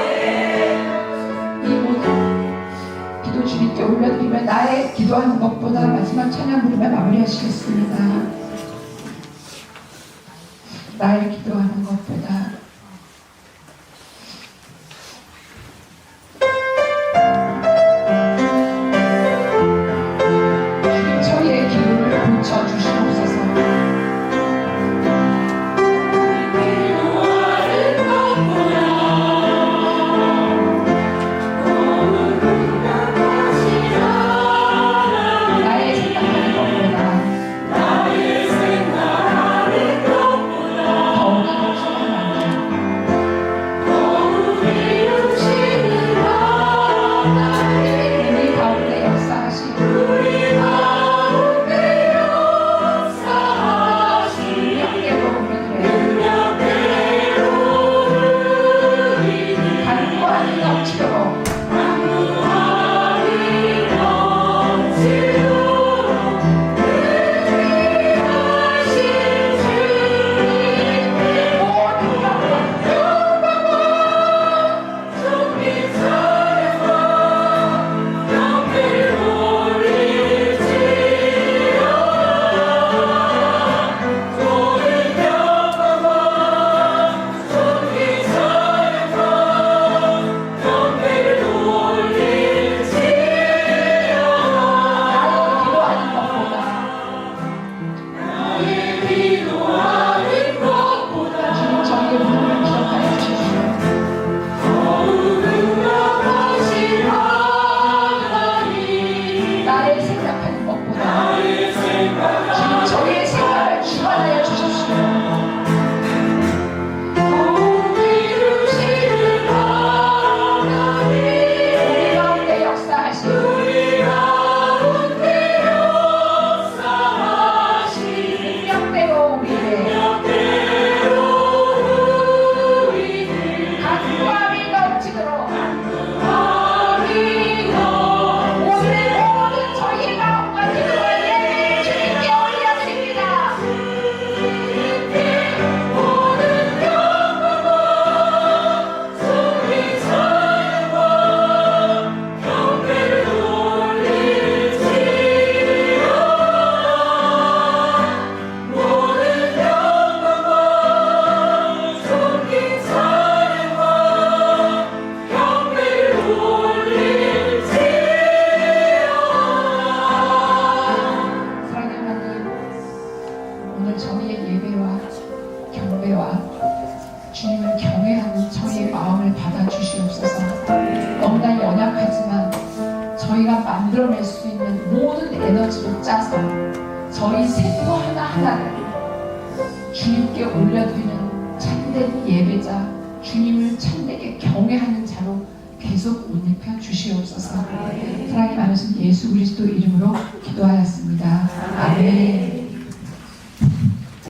이 모든 기도 주님께 올려드리며 나의 기도하는 것보다 마지막 찬양 부르며 마무리하시겠습니다. 나의 기도하는 것보다 저희의 기도를 고쳐주시옵소서. 만들어낼 수 있는 모든 에너지를 짜서 저희 세포 하나하나를 주님께 올려드리는 참된 예배자, 주님을 참되게 경외하는 자로 계속 옷 입혀 주시옵소서. 사랑이 많으신 예수 그리스도 이름으로 기도하였습니다. 아멘.